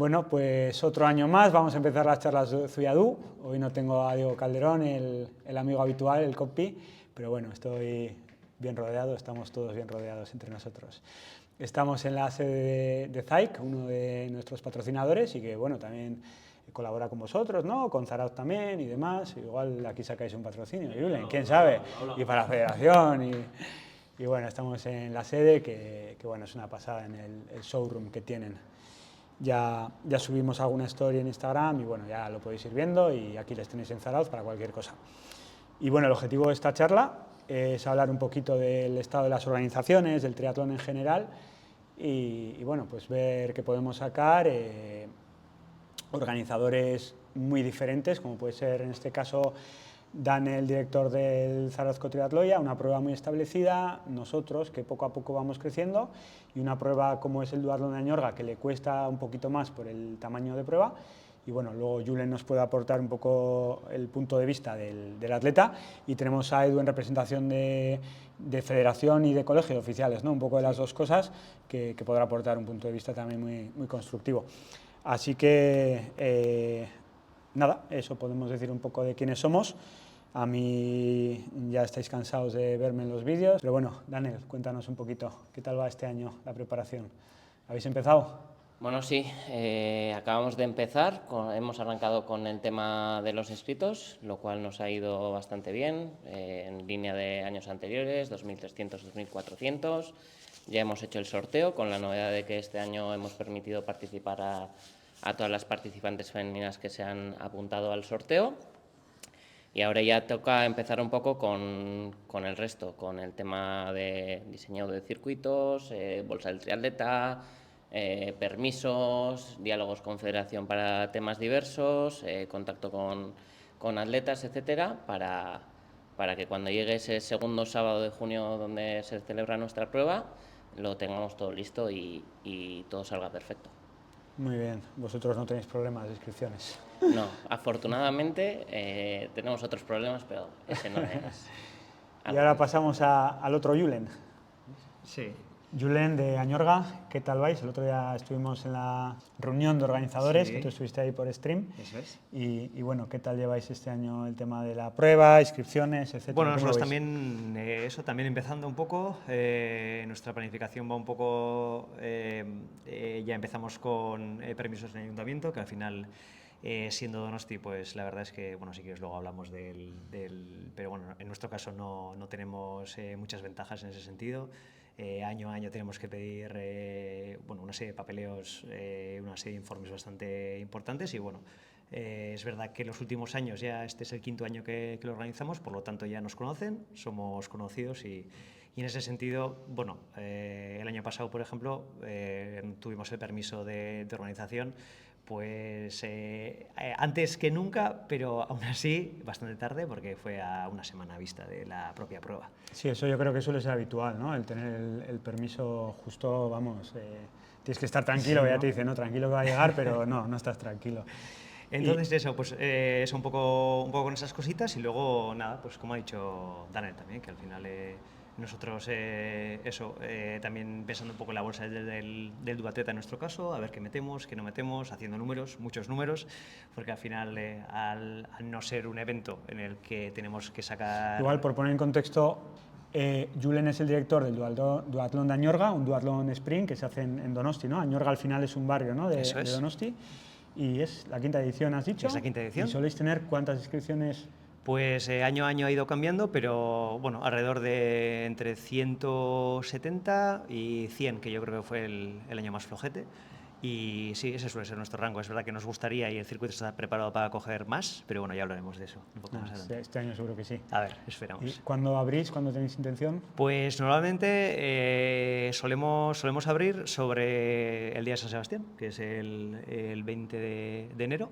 Bueno, pues otro año más, vamos a empezar las charlas de Zuyadú. Hoy no tengo a Diego Calderón, el amigo habitual, el compi, pero bueno, estoy bien rodeado, estamos todos bien rodeados entre nosotros. Estamos en la sede de Zayk, uno de nuestros patrocinadores, y que bueno, también colabora con vosotros, ¿no? Con Zarauz también y demás. Igual aquí sacáis un patrocinio, Julen, quién sabe, y para la federación. Y bueno, estamos en la sede, que bueno, es una pasada en el showroom que tienen. Ya subimos alguna story en Instagram y bueno, ya lo podéis ir viendo y aquí les tenéis en Zarauz para cualquier cosa. Y bueno, el objetivo de esta charla es hablar un poquito del estado de las organizaciones, del triatlón en general y bueno, pues ver qué podemos sacar, organizadores muy diferentes, como puede ser en este caso Dan, el director del Zarauz Triatloia, una prueba muy establecida, nosotros que poco a poco vamos creciendo, y una prueba como es el duatlón de Añorga, que le cuesta un poquito más por el tamaño de prueba. Y bueno, luego Julen nos puede aportar un poco el punto de vista del atleta, y tenemos a Edu en representación de federación y de colegio de oficiales, ¿no? Un poco de las dos cosas, que podrá aportar un punto de vista también muy constructivo. Así que nada, eso podemos decir un poco de quiénes somos. A mí ya estáis cansados de verme en los vídeos, pero bueno, Daniel, cuéntanos un poquito, ¿qué tal va este año la preparación? ¿Habéis empezado? Bueno, sí, acabamos de empezar, hemos arrancado con el tema de los inscritos, lo cual nos ha ido bastante bien, en línea de años anteriores, 2.300, 2.400. Ya hemos hecho el sorteo con la novedad de que este año hemos permitido participar a todas las participantes femeninas que se han apuntado al sorteo. Y ahora ya toca empezar un poco con el resto, con el tema de diseño de circuitos, bolsa del triatleta, permisos, diálogos con federación para temas diversos, contacto con atletas, etcétera, para que cuando llegue ese segundo sábado de junio donde se celebra nuestra prueba, lo tengamos todo listo y todo salga perfecto. Muy bien, vosotros no tenéis problemas de inscripciones. No, afortunadamente tenemos otros problemas, pero ese no es. Y ahora pasamos al otro Julen. Sí. Julen de Añorga, ¿qué tal vais? El otro día estuvimos en la reunión de organizadores, Sí. que tú estuviste ahí por stream. Eso es. Y bueno, ¿qué tal lleváis este año el tema de la prueba, inscripciones, etcétera? Bueno, nosotros también, también empezando un poco, nuestra planificación va un poco, ya empezamos con permisos en el ayuntamiento, que al final, siendo Donosti, pues la verdad es que, bueno, si quieres luego hablamos pero bueno, en nuestro caso no tenemos muchas ventajas en ese sentido. Año a año tenemos que pedir bueno, una serie de papeleos, una serie de informes bastante importantes y bueno, es verdad que en los últimos años, ya este es el quinto año que lo organizamos, por lo tanto ya nos conocen, somos conocidos y en ese sentido, bueno, el año pasado, por ejemplo, tuvimos el permiso de organización, pues antes que nunca, pero aún así bastante tarde porque fue a una semana vista de la propia prueba. Sí, eso yo creo que suele ser habitual, ¿no? El tener el permiso justo, vamos, tienes que estar tranquilo, sí, ¿no? Ya te dicen, no, tranquilo que va a llegar, pero no estás tranquilo. Entonces eso, pues es un poco con esas cositas y luego nada, pues como ha dicho Daniel también, que al final nosotros también pensando un poco en la bolsa del duatleta en nuestro caso, a ver qué metemos, qué no metemos, haciendo números, muchos números, porque al final al no ser un evento en el que tenemos que sacar... Igual, por poner en contexto, Julen es el director del duatlón de Añorga, un duatlón sprint que se hace en Donosti, ¿no? Añorga al final es un barrio, ¿no? de Donosti. Y es la quinta edición, has dicho. Es la quinta edición. ¿Y soléis tener cuántas inscripciones? Pues año a año ha ido cambiando, pero bueno, alrededor de entre 170 y 100, que yo creo que fue el año más flojete. Y sí, ese suele ser nuestro rango. Es verdad que nos gustaría y el circuito está preparado para coger más, pero bueno, ya hablaremos de eso un poco más adelante. Este año seguro que sí. A ver, esperamos. ¿Y cuándo abrís? ¿Cuándo tenéis intención? Pues normalmente solemos abrir sobre el día de San Sebastián, que es el 20 de enero.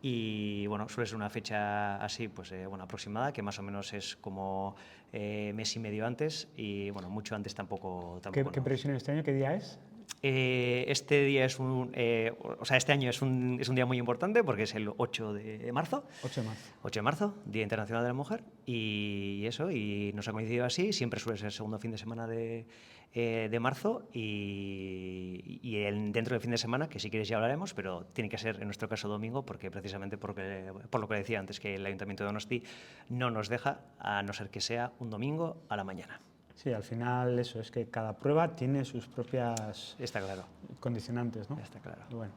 Y bueno, suele ser una fecha así, pues bueno, aproximada, que más o menos es como mes y medio antes y bueno, mucho antes tampoco. ¿Qué previsión este año? ¿Qué día es? Este día este año es un día muy importante porque es el 8 de marzo. 8 de marzo. 8 de marzo, Día Internacional de la Mujer, y eso, y nos ha coincidido así, siempre suele ser el segundo fin de semana de de marzo y dentro del fin de semana, que si quieres ya hablaremos, pero tiene que ser en nuestro caso domingo, porque precisamente por lo que decía antes, que el Ayuntamiento de Donosti no nos deja, a no ser que sea un domingo a la mañana. Sí, al final eso, es que cada prueba tiene sus propias Está claro. condicionantes, ¿no? Está claro. Y, bueno,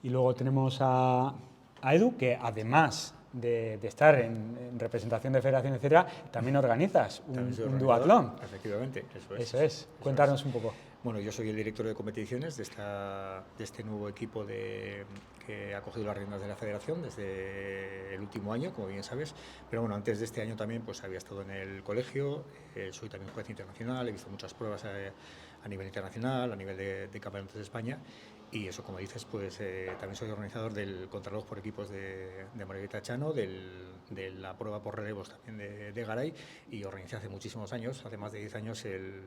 y luego tenemos a Edu, que además de estar en representación de federación, etcétera, también organizas un duatlón. Efectivamente, eso es. Eso es. Cuéntanos un poco. Bueno, yo soy el director de competiciones de este nuevo equipo que ha cogido las riendas de la federación desde el último año, como bien sabes. Pero bueno, antes de este año también pues había estado en el colegio, soy también juez internacional, he visto muchas pruebas a nivel internacional, a nivel de campeonatos de España. Y eso, como dices, pues también soy organizador del contrarreloj por equipos de Amorebieta Chano, de la prueba por relevos también de Garay, y organizé hace muchísimos años, hace más de 10 años, el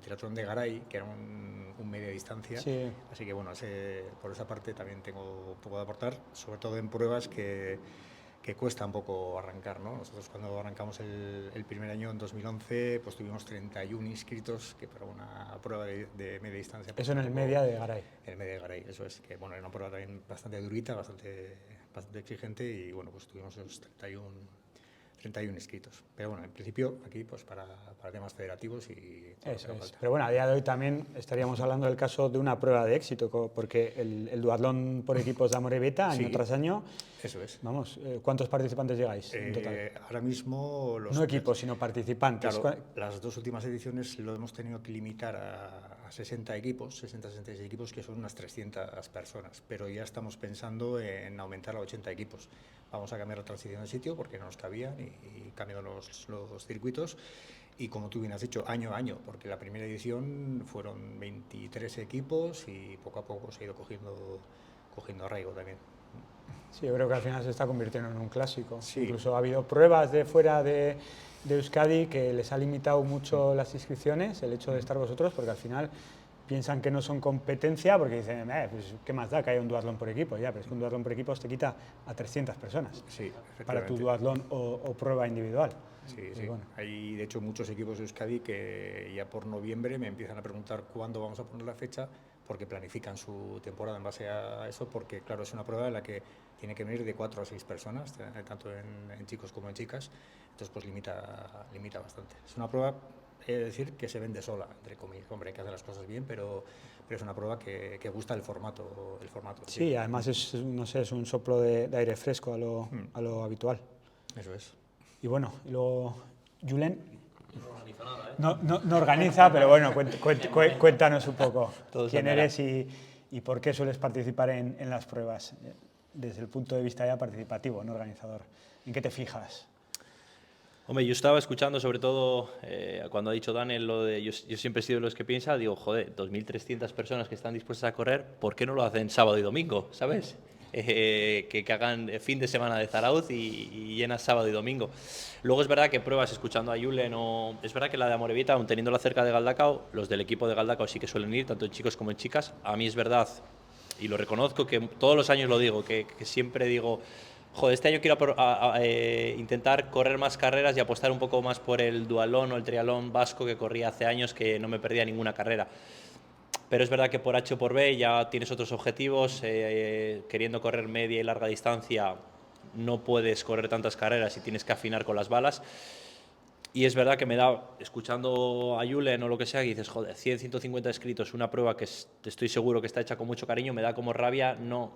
triatlón de Garay, que era un media distancia. Sí. Así que bueno, por esa parte también tengo un poco de aportar, sobre todo en pruebas que cuesta un poco arrancar, ¿no? Nosotros cuando arrancamos el primer año, en 2011, pues tuvimos 31 inscritos, que para una prueba de media distancia... Pues eso en el media de Garay. En el media de Garay, eso es, que bueno, era una prueba también bastante durita, bastante exigente, y bueno, pues tuvimos esos 31 inscritos. Pero bueno, en principio aquí pues para temas federativos y... Eso es. Pero bueno, a día de hoy también estaríamos hablando del caso de una prueba de éxito, porque el duatlón por equipos de Amorebieta, año tras año... Eso es. Vamos, ¿cuántos participantes llegáis en total? Ahora mismo... No equipos, sino participantes. Claro, las dos últimas ediciones lo hemos tenido que limitar a 60 equipos, 66 equipos, que son unas 300 personas, pero ya estamos pensando en aumentar a 80 equipos. Vamos a cambiar la transición de sitio porque no nos cabían y cambiando los circuitos. Y como tú bien has dicho, año a año, porque la primera edición fueron 23 equipos y poco a poco se ha ido cogiendo arraigo también. Sí, yo creo que al final se está convirtiendo en un clásico. Sí. Incluso ha habido pruebas de fuera de Euskadi que les ha limitado mucho las inscripciones, el hecho de estar vosotros, porque al final piensan que no son competencia, porque dicen, pues qué más da que haya un duatlón por equipo, ya, pero es que un duatlón por equipos te quita a 300 personas Sí, para tu duatlón o prueba individual. Sí, Y sí. bueno. Hay de hecho muchos equipos de Euskadi que ya por noviembre me empiezan a preguntar cuándo vamos a poner la fecha, porque planifican su temporada en base a eso, porque claro, es una prueba en la que tiene que venir de 4 a 6 personas, tanto en chicos como en chicas, entonces pues limita bastante. Es una prueba, he de decir, que se vende sola, entre comillas. Hombre, hay que hacer las cosas bien, pero es una prueba que gusta el formato. Sí, además es, no sé, es un soplo de aire fresco a lo habitual. Eso es. Y bueno, y luego Julen no organiza, pero bueno, cuéntanos un poco quién eres y por qué sueles participar en las pruebas desde el punto de vista ya participativo, no organizador. ¿En qué te fijas? Hombre, yo estaba escuchando sobre todo cuando ha dicho Daniel lo de yo siempre he sido de los que piensa, digo, joder, 2.300 personas que están dispuestas a correr, ¿por qué no lo hacen sábado y domingo, sabes? Que hagan fin de semana de Zarauz y llenas sábado y domingo. Luego es verdad que pruebas escuchando a Julen, es verdad que la de Amorebieta, aun teniéndola cerca de Galdakao, los del equipo de Galdakao sí que suelen ir, tanto en chicos como en chicas. A mí es verdad, y lo reconozco, que todos los años lo digo, que siempre digo, joder, este año quiero intentar correr más carreras y apostar un poco más por el dualón o el trialón vasco que corría hace años, que no me perdía ninguna carrera. Pero es verdad que por H o por B ya tienes otros objetivos, queriendo correr media y larga distancia no puedes correr tantas carreras y tienes que afinar con las balas. Y es verdad que me da, escuchando a Julen o lo que sea, que dices, joder, 100, 150 inscritos, una prueba que estoy seguro que está hecha con mucho cariño, me da como rabia no,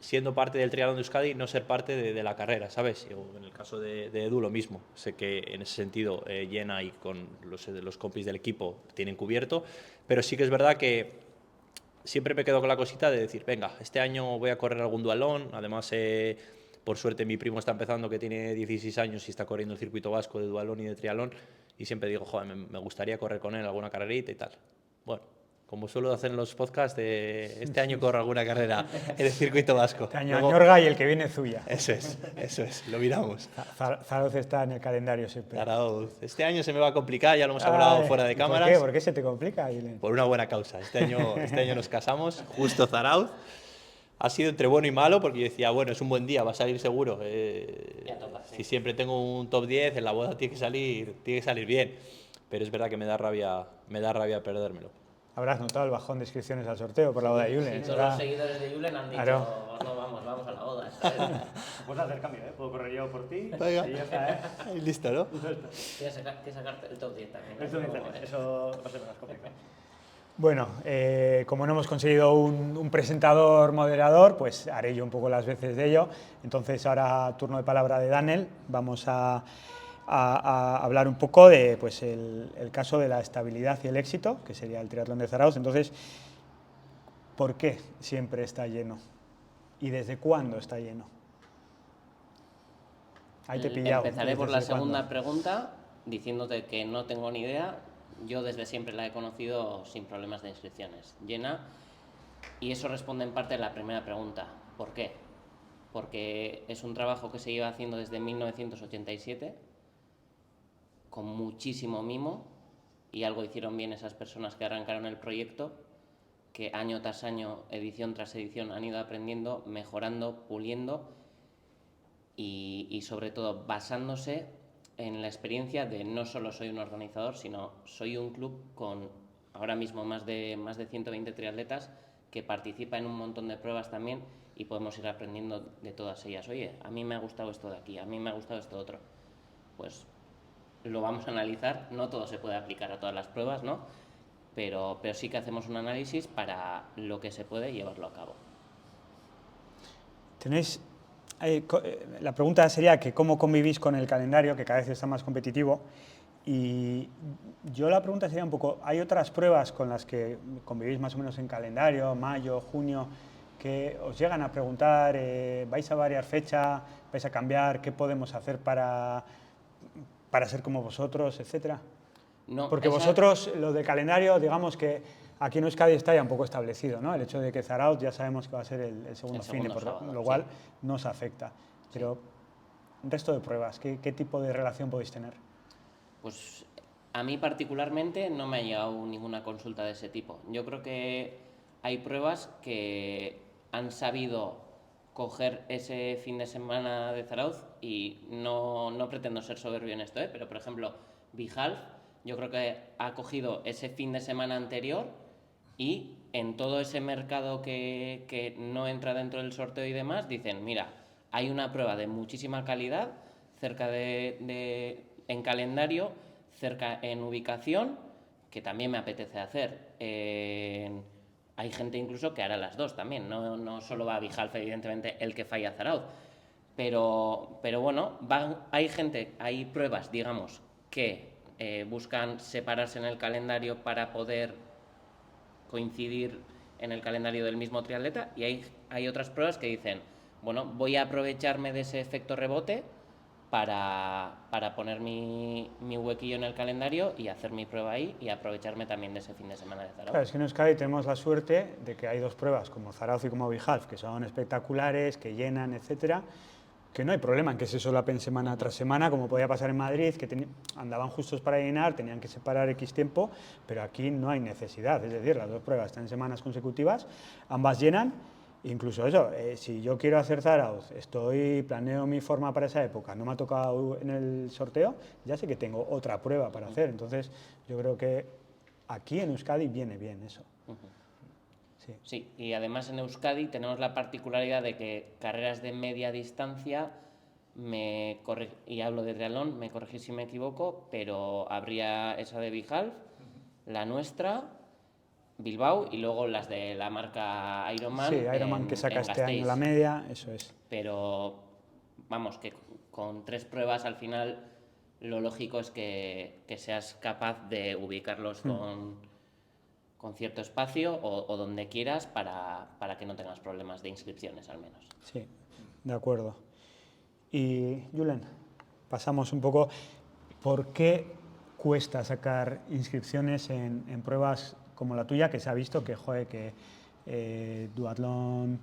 siendo parte del triatlón de Euskadi, no ser parte de la carrera, ¿sabes? En el caso de Edu lo mismo, sé que en ese sentido Llena y con los compis del equipo tienen cubierto, pero sí que es verdad que siempre me quedo con la cosita de decir, venga, este año voy a correr algún dualón, además por suerte mi primo está empezando, que tiene 16 años y está corriendo el circuito vasco de dualón y de triatlón, y siempre digo, joder, me gustaría correr con él alguna carrerita y tal. Bueno, como suelo hacer en los podcasts, este año corro alguna carrera en el circuito vasco. Este año Añorga y el que viene Zuya. Eso es, lo miramos. Zarauz está en el calendario siempre. Zarauz. Este año se me va a complicar, ya lo hemos hablado fuera de cámaras. ¿Por qué se te complica, Julen? Por una buena causa. Este año nos casamos, justo Zarauz. Ha sido entre bueno y malo, porque yo decía, bueno, es un buen día, va a salir seguro. Si siempre tengo un top 10, en la boda tiene que salir bien. pero es verdad que me da rabia perdérmelo. Habrás notado el bajón de inscripciones al sorteo por la boda de Julen. Y todos los seguidores de Julen han dicho, Claro. no, vamos a la boda. esta vez". Puedes hacer cambio, ¿eh? Puedo correr yo por ti. Venga. Y ya está, ¿eh? Y listo, ¿no? Tienes que sacarte el top 10 también. Eso va a ser más complicado. Bueno, como no hemos conseguido un presentador moderador, pues haré yo un poco las veces de ello. Entonces ahora turno de palabra de Daniel. Vamos a hablar un poco de pues, el caso de la estabilidad y el éxito, que sería el triatlón de Zarauz. Entonces, ¿por qué siempre está lleno? ¿Y desde cuándo está lleno? Ahí te he pillado. Empezaré por la ¿Desde cuándo? segunda pregunta, diciéndote que no tengo ni idea. Yo desde siempre la he conocido sin problemas de inscripciones, llena, y eso responde en parte a la primera pregunta. ¿Por qué? Porque es un trabajo que se lleva haciendo desde 1987, con muchísimo mimo, y algo hicieron bien esas personas que arrancaron el proyecto, que año tras año, edición tras edición, han ido aprendiendo, mejorando, puliendo y sobre todo basándose en la experiencia de no solo soy un organizador, sino soy un club con ahora mismo más de 120 triatletas que participa en un montón de pruebas también y podemos ir aprendiendo de todas ellas. Oye, a mí me ha gustado esto de aquí, a mí me ha gustado esto otro. Pues lo vamos a analizar, no todo se puede aplicar a todas las pruebas, ¿no? Pero sí que hacemos un análisis para lo que se puede llevarlo a cabo. Tenéis, la pregunta sería que cómo convivís con el calendario, que cada vez está más competitivo, y yo la pregunta sería un poco, ¿hay otras pruebas con las que convivís más o menos en calendario, mayo, junio, que os llegan a preguntar, vais a variar fecha, vais a cambiar, qué podemos hacer para ser como vosotros, etcétera? No, Porque vosotros, lo de calendario, digamos que aquí en Euskadi está ya un poco establecido, ¿no? El hecho de que Zarauz ya sabemos que va a ser el segundo fin, por sábado, lo cual sí. nos afecta. Pero, resto de pruebas, ¿qué tipo de relación podéis tener? Pues a mí particularmente no me ha llegado ninguna consulta de ese tipo. Yo creo que hay pruebas que han sabido coger ese fin de semana de Zarauz y no pretendo ser soberbio en esto, pero por ejemplo, Bihalf, yo creo que ha cogido ese fin de semana anterior y en todo ese mercado que no entra dentro del sorteo y demás, dicen, mira, hay una prueba de muchísima calidad, cerca en calendario, cerca en ubicación, que también me apetece hacer. Hay gente incluso que hará las dos también, no solo va a Bihalf, evidentemente, el que falla a Zarauz. Pero bueno, hay pruebas, digamos, que buscan separarse en el calendario para poder coincidir en el calendario del mismo triatleta, y hay otras pruebas que dicen, bueno, voy a aprovecharme de ese efecto rebote para poner mi huequillo en el calendario y hacer mi prueba ahí y aprovecharme también de ese fin de semana de Zarauz. Claro, es que en Euskadi tenemos la suerte de que hay dos pruebas, como Zarauz y como Bihalf, que son espectaculares, que llenan, etcétera, que no hay problema en que se solapen semana tras semana, como podía pasar en Madrid, que andaban justos para llenar, tenían que separar X tiempo, pero aquí no hay necesidad, es decir, las dos pruebas están en semanas consecutivas, ambas llenan. Incluso eso, si yo quiero hacer Zarauz, planeo mi forma para esa época, no me ha tocado en el sorteo, ya sé que tengo otra prueba para hacer. Entonces, yo creo que aquí en Euskadi viene bien eso. Sí, y además en Euskadi tenemos la particularidad de que carreras de media distancia, y hablo de triatlón, me corregís si me equivoco, pero habría esa de Bihalf, la nuestra, Bilbao, y luego las de la marca Ironman. Sí, Ironman que saca este año la media, eso es. Pero vamos, que con 3 pruebas al final lo lógico es que seas capaz de ubicarlos con cierto espacio o donde quieras para que no tengas problemas de inscripciones al menos. Sí, de acuerdo. Y Julen, pasamos un poco, ¿por qué cuesta sacar inscripciones en pruebas como la tuya, que se ha visto que, duatlón,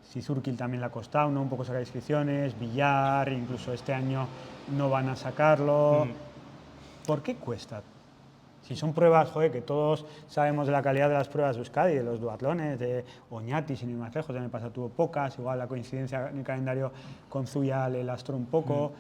Zizurkil también le ha costado, ¿no? Un poco sacar inscripciones, Villar, incluso este año no van a sacarlo. ¿Por qué cuesta? Si son pruebas, que todos sabemos de la calidad de las pruebas de Euskadi, de los duatlones, de Oñati, sin ir más lejos, el año pasado tuvo pocas, igual la coincidencia en el calendario con Zuya le lastró un poco.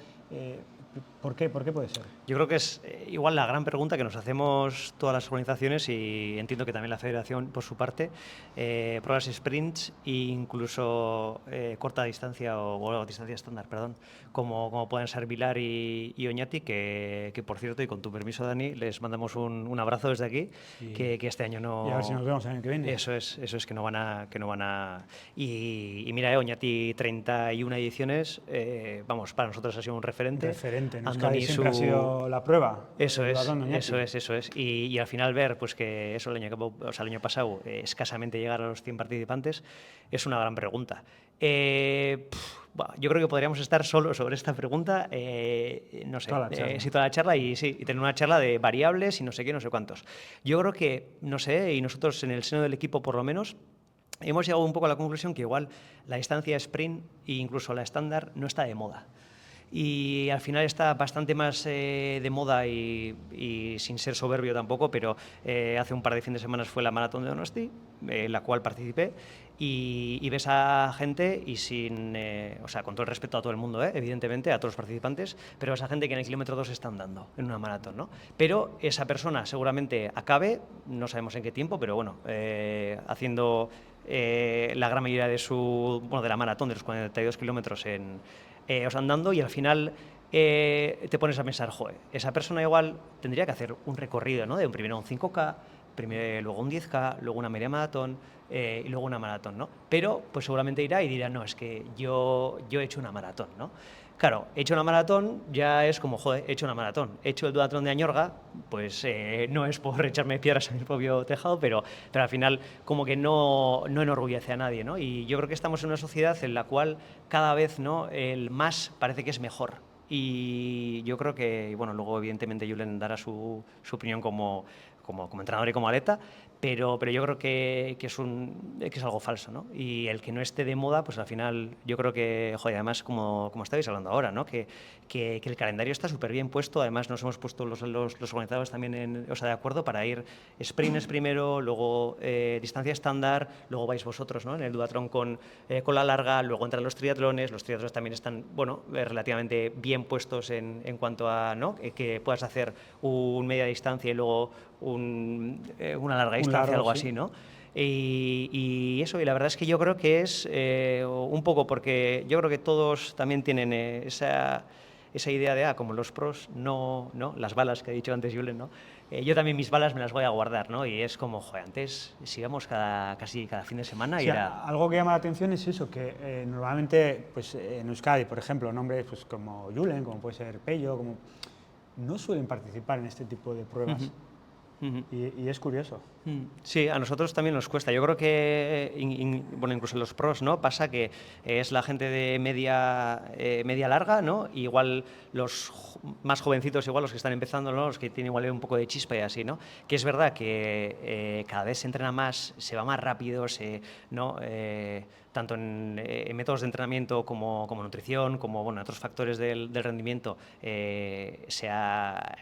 ¿Por qué puede ser? Yo creo que es igual la gran pregunta que nos hacemos todas las organizaciones y entiendo que también la federación por su parte, pruebas sprints e incluso corta distancia o distancia estándar, perdón, como pueden ser Vilar y Oñati, que por cierto, y con tu permiso Dani, les mandamos un abrazo desde aquí, que este año no... Y a ver si nos vemos el año que viene. Eso es que no van a... Y mira, Oñati 31 ediciones, vamos, para nosotros ha sido un referente. Referente, ¿no? Andoni Siempre ha sido la prueba. Eso el es, Duathlon de eso Oñati. es, eso es. Y al final ver pues que eso el año pasado escasamente llegar a los 100 participantes es una gran pregunta. Yo creo que podríamos estar solo sobre esta pregunta, no sé, Toda la charla. sí, toda la charla y tener una charla de variables y no sé qué, no sé cuántos. Yo creo que, no sé, y nosotros en el seno del equipo por lo menos, hemos llegado un poco a la conclusión que igual la distancia sprint e incluso la estándar no está de moda. Y al final está bastante más de moda y sin ser soberbio tampoco, pero hace un par de fines de semana fue la maratón de Donosti, en la cual participé, y ves a gente y o sea, con todo el respeto a todo el mundo, evidentemente, a todos los participantes, pero ves a gente que en el kilómetro 2 está andando en una maratón, ¿no? Pero esa persona seguramente acabe, no sabemos en qué tiempo, pero bueno, haciendo la gran mayoría de la maratón, de los 42 kilómetros andando, y al final te pones a pensar, joder, esa persona igual tendría que hacer un recorrido, ¿no? De primero un 5K, luego un 10K, luego una media maratón y luego una maratón, ¿no? Pero pues seguramente irá y dirá, no, es que yo he hecho una maratón, ¿no? Claro, he hecho una maratón, ya es como, joder, he hecho una maratón. He hecho el duatlón de Añorga, pues no es por echarme piedras a mi propio tejado, pero al final como que no enorgullece a nadie, ¿no? Y yo creo que estamos en una sociedad en la cual cada vez, ¿no?, el más parece que es mejor. Y yo creo que, bueno, luego evidentemente Julen dará su opinión como entrenador y como atleta, pero yo creo que es algo falso, ¿no? Y el que no esté de moda, pues al final yo creo que, joder, además como estabais hablando ahora, ¿no? Que el calendario está súper bien puesto, además nos hemos puesto los organizadores también de acuerdo para ir sprints primero, luego distancia estándar, luego vais vosotros, ¿no?, en el duatlón con la larga, luego entran los triatlones también están, bueno, relativamente bien puestos en cuanto a, ¿no?, que puedas hacer un media distancia y luego una larga distancia, algo así, ¿no? Y eso, y la verdad es que yo creo que es un poco porque yo creo que todos también tienen esa idea de, como los pros, no, las balas que ha dicho antes Julen, ¿no? Yo también mis balas me las voy a guardar, ¿no? Y es como, joder, antes si íbamos casi cada fin de semana y era... Algo que llama la atención es eso, que normalmente pues, en Euskadi, por ejemplo, nombres pues, como Julen, como puede ser Pello, no suelen participar en este tipo de pruebas. Y es curioso. Sí, a nosotros también nos cuesta. Yo creo que, bueno, incluso en los pros, ¿no?, pasa que es la gente de media larga, ¿no? Igual los más jovencitos, igual los que están empezando, ¿no?, los que tienen igual un poco de chispa y así, ¿no? Que es verdad que cada vez se entrena más, se va más rápido, ¿no? Tanto en métodos de entrenamiento como nutrición, como bueno, otros factores del rendimiento, se ha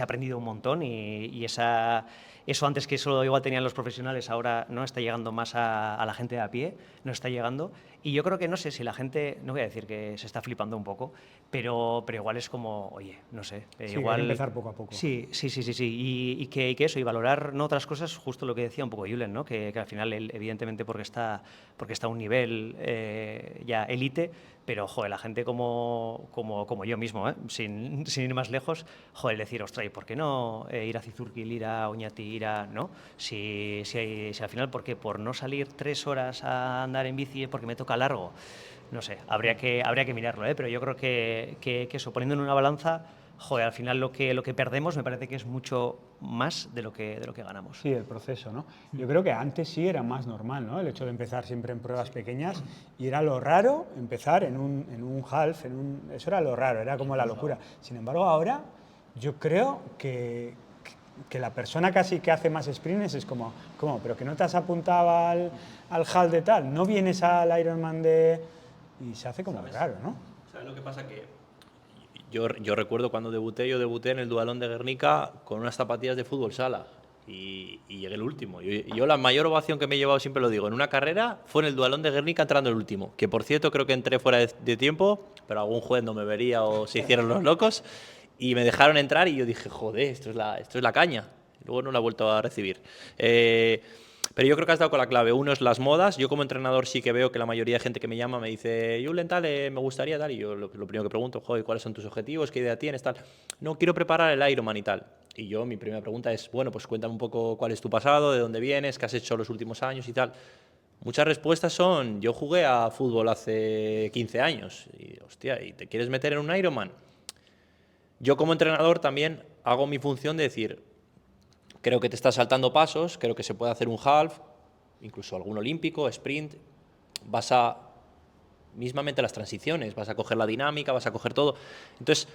aprendido un montón y eso antes que solo igual tenían los profesionales, ahora no está llegando más a la gente de a pie, no está llegando. Y yo creo que, no sé, si la gente, no voy a decir que se está flipando un poco, pero igual es como, oye, no sé, igual... Hay que empezar poco a poco. Sí. Y que eso, y valorar, ¿no?, otras cosas, justo lo que decía un poco Julen, ¿no?, que al final él, evidentemente porque está a un nivel ya élite, pero, joder, la gente como yo mismo, sin ir más lejos, joder, decir, ostras, ¿y por qué no ir a Zizurkil, ir a Oñati, ir a, ¿no? Si al final, ¿por qué? Por no salir 3 horas a andar en bici porque me toca largo. No sé, habría que mirarlo, pero yo creo que eso, poniendo en una balanza, joder, al final lo que perdemos me parece que es mucho más de lo que ganamos. Sí, el proceso, ¿no? Yo creo que antes sí era más normal, ¿no? El hecho de empezar siempre en pruebas pequeñas, y era lo raro empezar en un half, eso era lo raro, era como la locura. Sin embargo, ahora yo creo que la persona casi que hace más sprints es como, ¿cómo? ¿Pero que no te has apuntado al half de tal? ¿No vienes al Ironman de...? Y se hace como raro, ¿no? ¿Sabes lo que pasa? Que yo recuerdo cuando debuté en el Duatlón de Guernica con unas zapatillas de fútbol sala y llegué el último. Yo la mayor ovación que me he llevado, siempre lo digo, en una carrera fue en el Duatlón de Guernica entrando el último, que por cierto creo que entré fuera de tiempo, pero algún juez no me vería o se hicieron los locos. Y me dejaron entrar y yo dije, joder, esto es la caña. Luego no la he vuelto a recibir. Pero yo creo que has dado con la clave. Uno es las modas. Yo como entrenador sí que veo que la mayoría de gente que me llama me dice, Julen, tal, me gustaría tal. Y yo lo primero que pregunto, joder, ¿cuáles son tus objetivos? ¿Qué idea tienes? Tal. No, quiero preparar el Ironman y tal. Y yo, mi primera pregunta es, bueno, pues cuéntame un poco cuál es tu pasado, de dónde vienes, qué has hecho los últimos años y tal. Muchas respuestas son, yo jugué a fútbol hace 15 años. Y, hostia, ¿y te quieres meter en un Ironman? Yo como entrenador también hago mi función de decir, creo que te estás saltando pasos, creo que se puede hacer un half, incluso algún olímpico, sprint, vas a, mismamente las transiciones, vas a coger la dinámica, vas a coger todo. Entonces,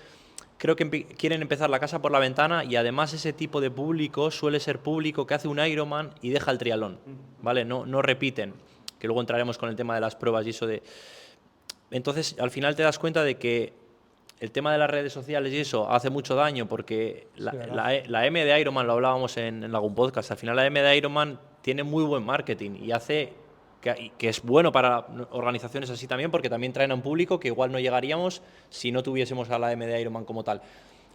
creo que quieren empezar la casa por la ventana y además ese tipo de público suele ser público que hace un Ironman y deja el triatlón, ¿vale? No repiten, que luego entraremos con el tema de las pruebas y eso de... Entonces, al final te das cuenta de que el tema de las redes sociales y eso hace mucho daño porque la M de Ironman, lo hablábamos en algún podcast, al final la M de Ironman tiene muy buen marketing y hace que es bueno para organizaciones así también porque también traen a un público que igual no llegaríamos si no tuviésemos a la M de Ironman como tal.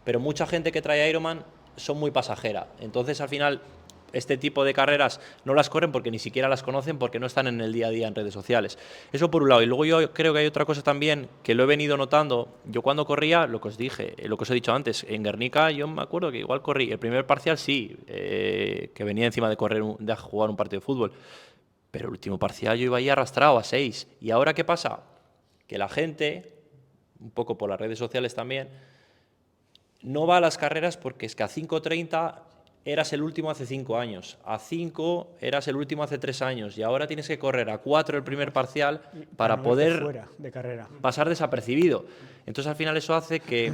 Pero mucha gente que trae a Ironman son muy pasajera, entonces al final este tipo de carreras no las corren porque ni siquiera las conocen porque no están en el día a día en redes sociales. Eso por un lado. Y luego yo creo que hay otra cosa también que lo he venido notando. Yo cuando corría, lo que os dije, lo que os he dicho antes, en Guernica yo me acuerdo que igual corrí. El primer parcial sí, que venía encima de de jugar un partido de fútbol. Pero el último parcial yo iba ahí arrastrado a 6. ¿Y ahora qué pasa? Que la gente, un poco por las redes sociales también, no va a las carreras porque es que a 5:30 eras el último hace 5 años, a 5 eras el último hace 3 años y ahora tienes que correr a 4 el primer parcial para poder fuera de carrera. pasar desapercibido. Entonces al final eso hace que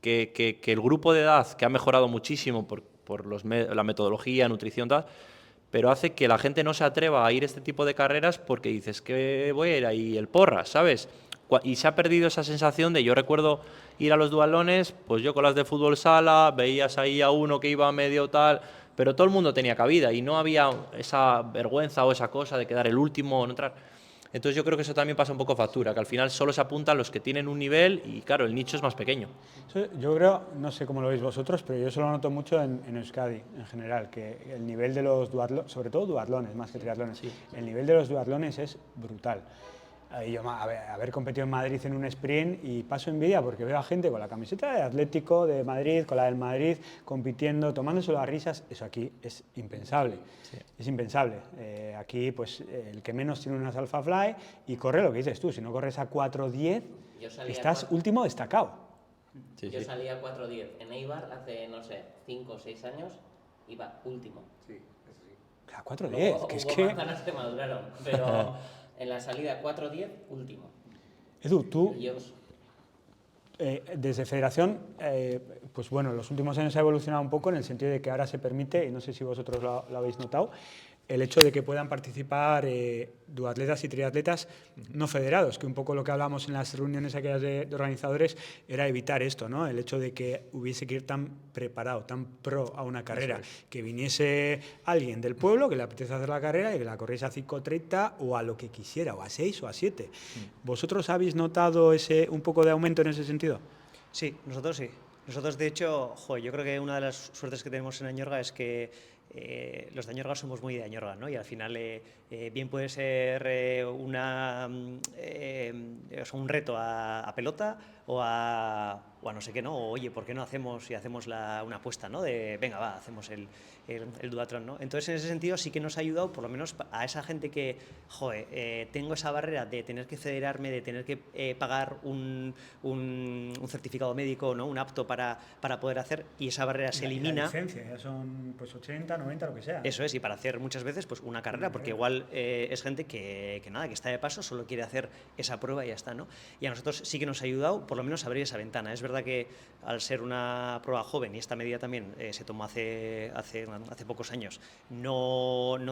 el grupo de edad, que ha mejorado muchísimo por la metodología, nutrición, tal, pero hace que la gente no se atreva a ir a este tipo de carreras porque dices que voy a ir ahí el porras, ¿sabes? Y se ha perdido esa sensación de, yo recuerdo ir a los duatlones, pues yo con las de fútbol sala, veías ahí a uno que iba medio tal, pero todo el mundo tenía cabida y no había esa vergüenza o esa cosa de quedar el último o no entrar. Entonces yo creo que eso también pasa un poco factura, que al final solo se apuntan los que tienen un nivel y claro, el nicho es más pequeño. Yo creo, no sé cómo lo veis vosotros, pero yo eso lo noto mucho en Euskadi en general, que el nivel de los duatlones, sobre todo duatlones más que triatlones, sí. El nivel de los duatlones es brutal. Yo haber competido en Madrid en un sprint y paso envidia porque veo a gente con la camiseta de Atlético de Madrid, con la del Madrid, compitiendo, tomándose las risas. Eso aquí es impensable. Sí. Es impensable. Aquí, pues, el que menos tiene unas Alpha Fly y corre lo que dices tú. Si no corres a 4:10, estás último destacado. Sí, yo salí a 4:10 en Eibar hace, no sé, 5 o 6 años, iba último. Sí, eso sí. A 4:10, que es que... manzanas que maduraron, pero... En la salida 4:10, último. Edu, tú, desde Federación, pues bueno, los últimos años ha evolucionado un poco en el sentido de que ahora se permite, y no sé si vosotros lo habéis notado, el hecho de que puedan participar duatletas y triatletas no federados, que un poco lo que hablamos en las reuniones aquellas de organizadores era evitar esto, ¿no? El hecho de que hubiese que ir tan preparado, tan pro a una carrera, que viniese alguien del pueblo que le apetece hacer la carrera y que la corriese a 5:30 o a lo que quisiera, o a 6 o a 7. ¿Vosotros habéis notado un poco de aumento en ese sentido? Sí, nosotros sí. Nosotros, de hecho, yo creo que una de las suertes que tenemos en Añorga es que los de Añorga somos muy de Añorga, ¿no? Y al final bien puede ser un reto a pelota o a no sé qué, ¿no? O, oye, ¿por qué no hacemos una apuesta, ¿no? De, venga, va, hacemos el duatlón, ¿no? Entonces, en ese sentido sí que nos ha ayudado, por lo menos a esa gente que, tengo esa barrera de tener que federarme, de tener que pagar un certificado médico, ¿no? Un apto para poder hacer, y esa barrera se elimina. La licencia, ya son pues 80, 90, lo que sea. Eso es, y para hacer muchas veces pues una carrera, porque igual es gente que nada, que está de paso, solo quiere hacer esa prueba y ya está, ¿no? Y a nosotros sí que nos ha ayudado, por lo menos, a abrir esa ventana. Es verdad que al ser una prueba joven, y esta medida también se tomó hace pocos años,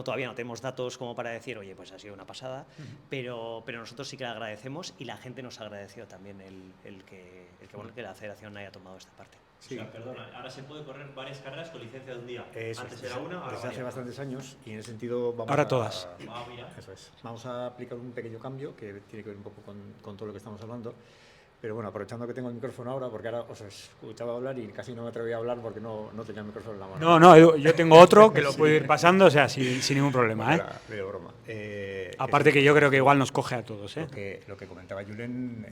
todavía no tenemos datos como para decir, oye, pues ha sido una pasada, pero nosotros sí que la agradecemos y la gente nos agradeció también el que la federación haya tomado esta parte. Sí. O sea, perdona, ahora se puede correr varias carreras con licencia de un día. Antes era una, ahora desde hace bastantes años, y en ese sentido vamos ahora todas. Eso es. Vamos a aplicar un pequeño cambio que tiene que ver un poco con todo lo que estamos hablando. Pero bueno, aprovechando que tengo el micrófono ahora, porque ahora os escuchaba hablar y casi no me atrevía a hablar porque no tenía el micrófono en la mano. No, Edu, yo tengo otro que lo puedo ir pasando, o sea, sin ningún problema. Bueno, era medio broma. Aparte que yo creo que igual nos coge a todos. Lo que comentaba Julen,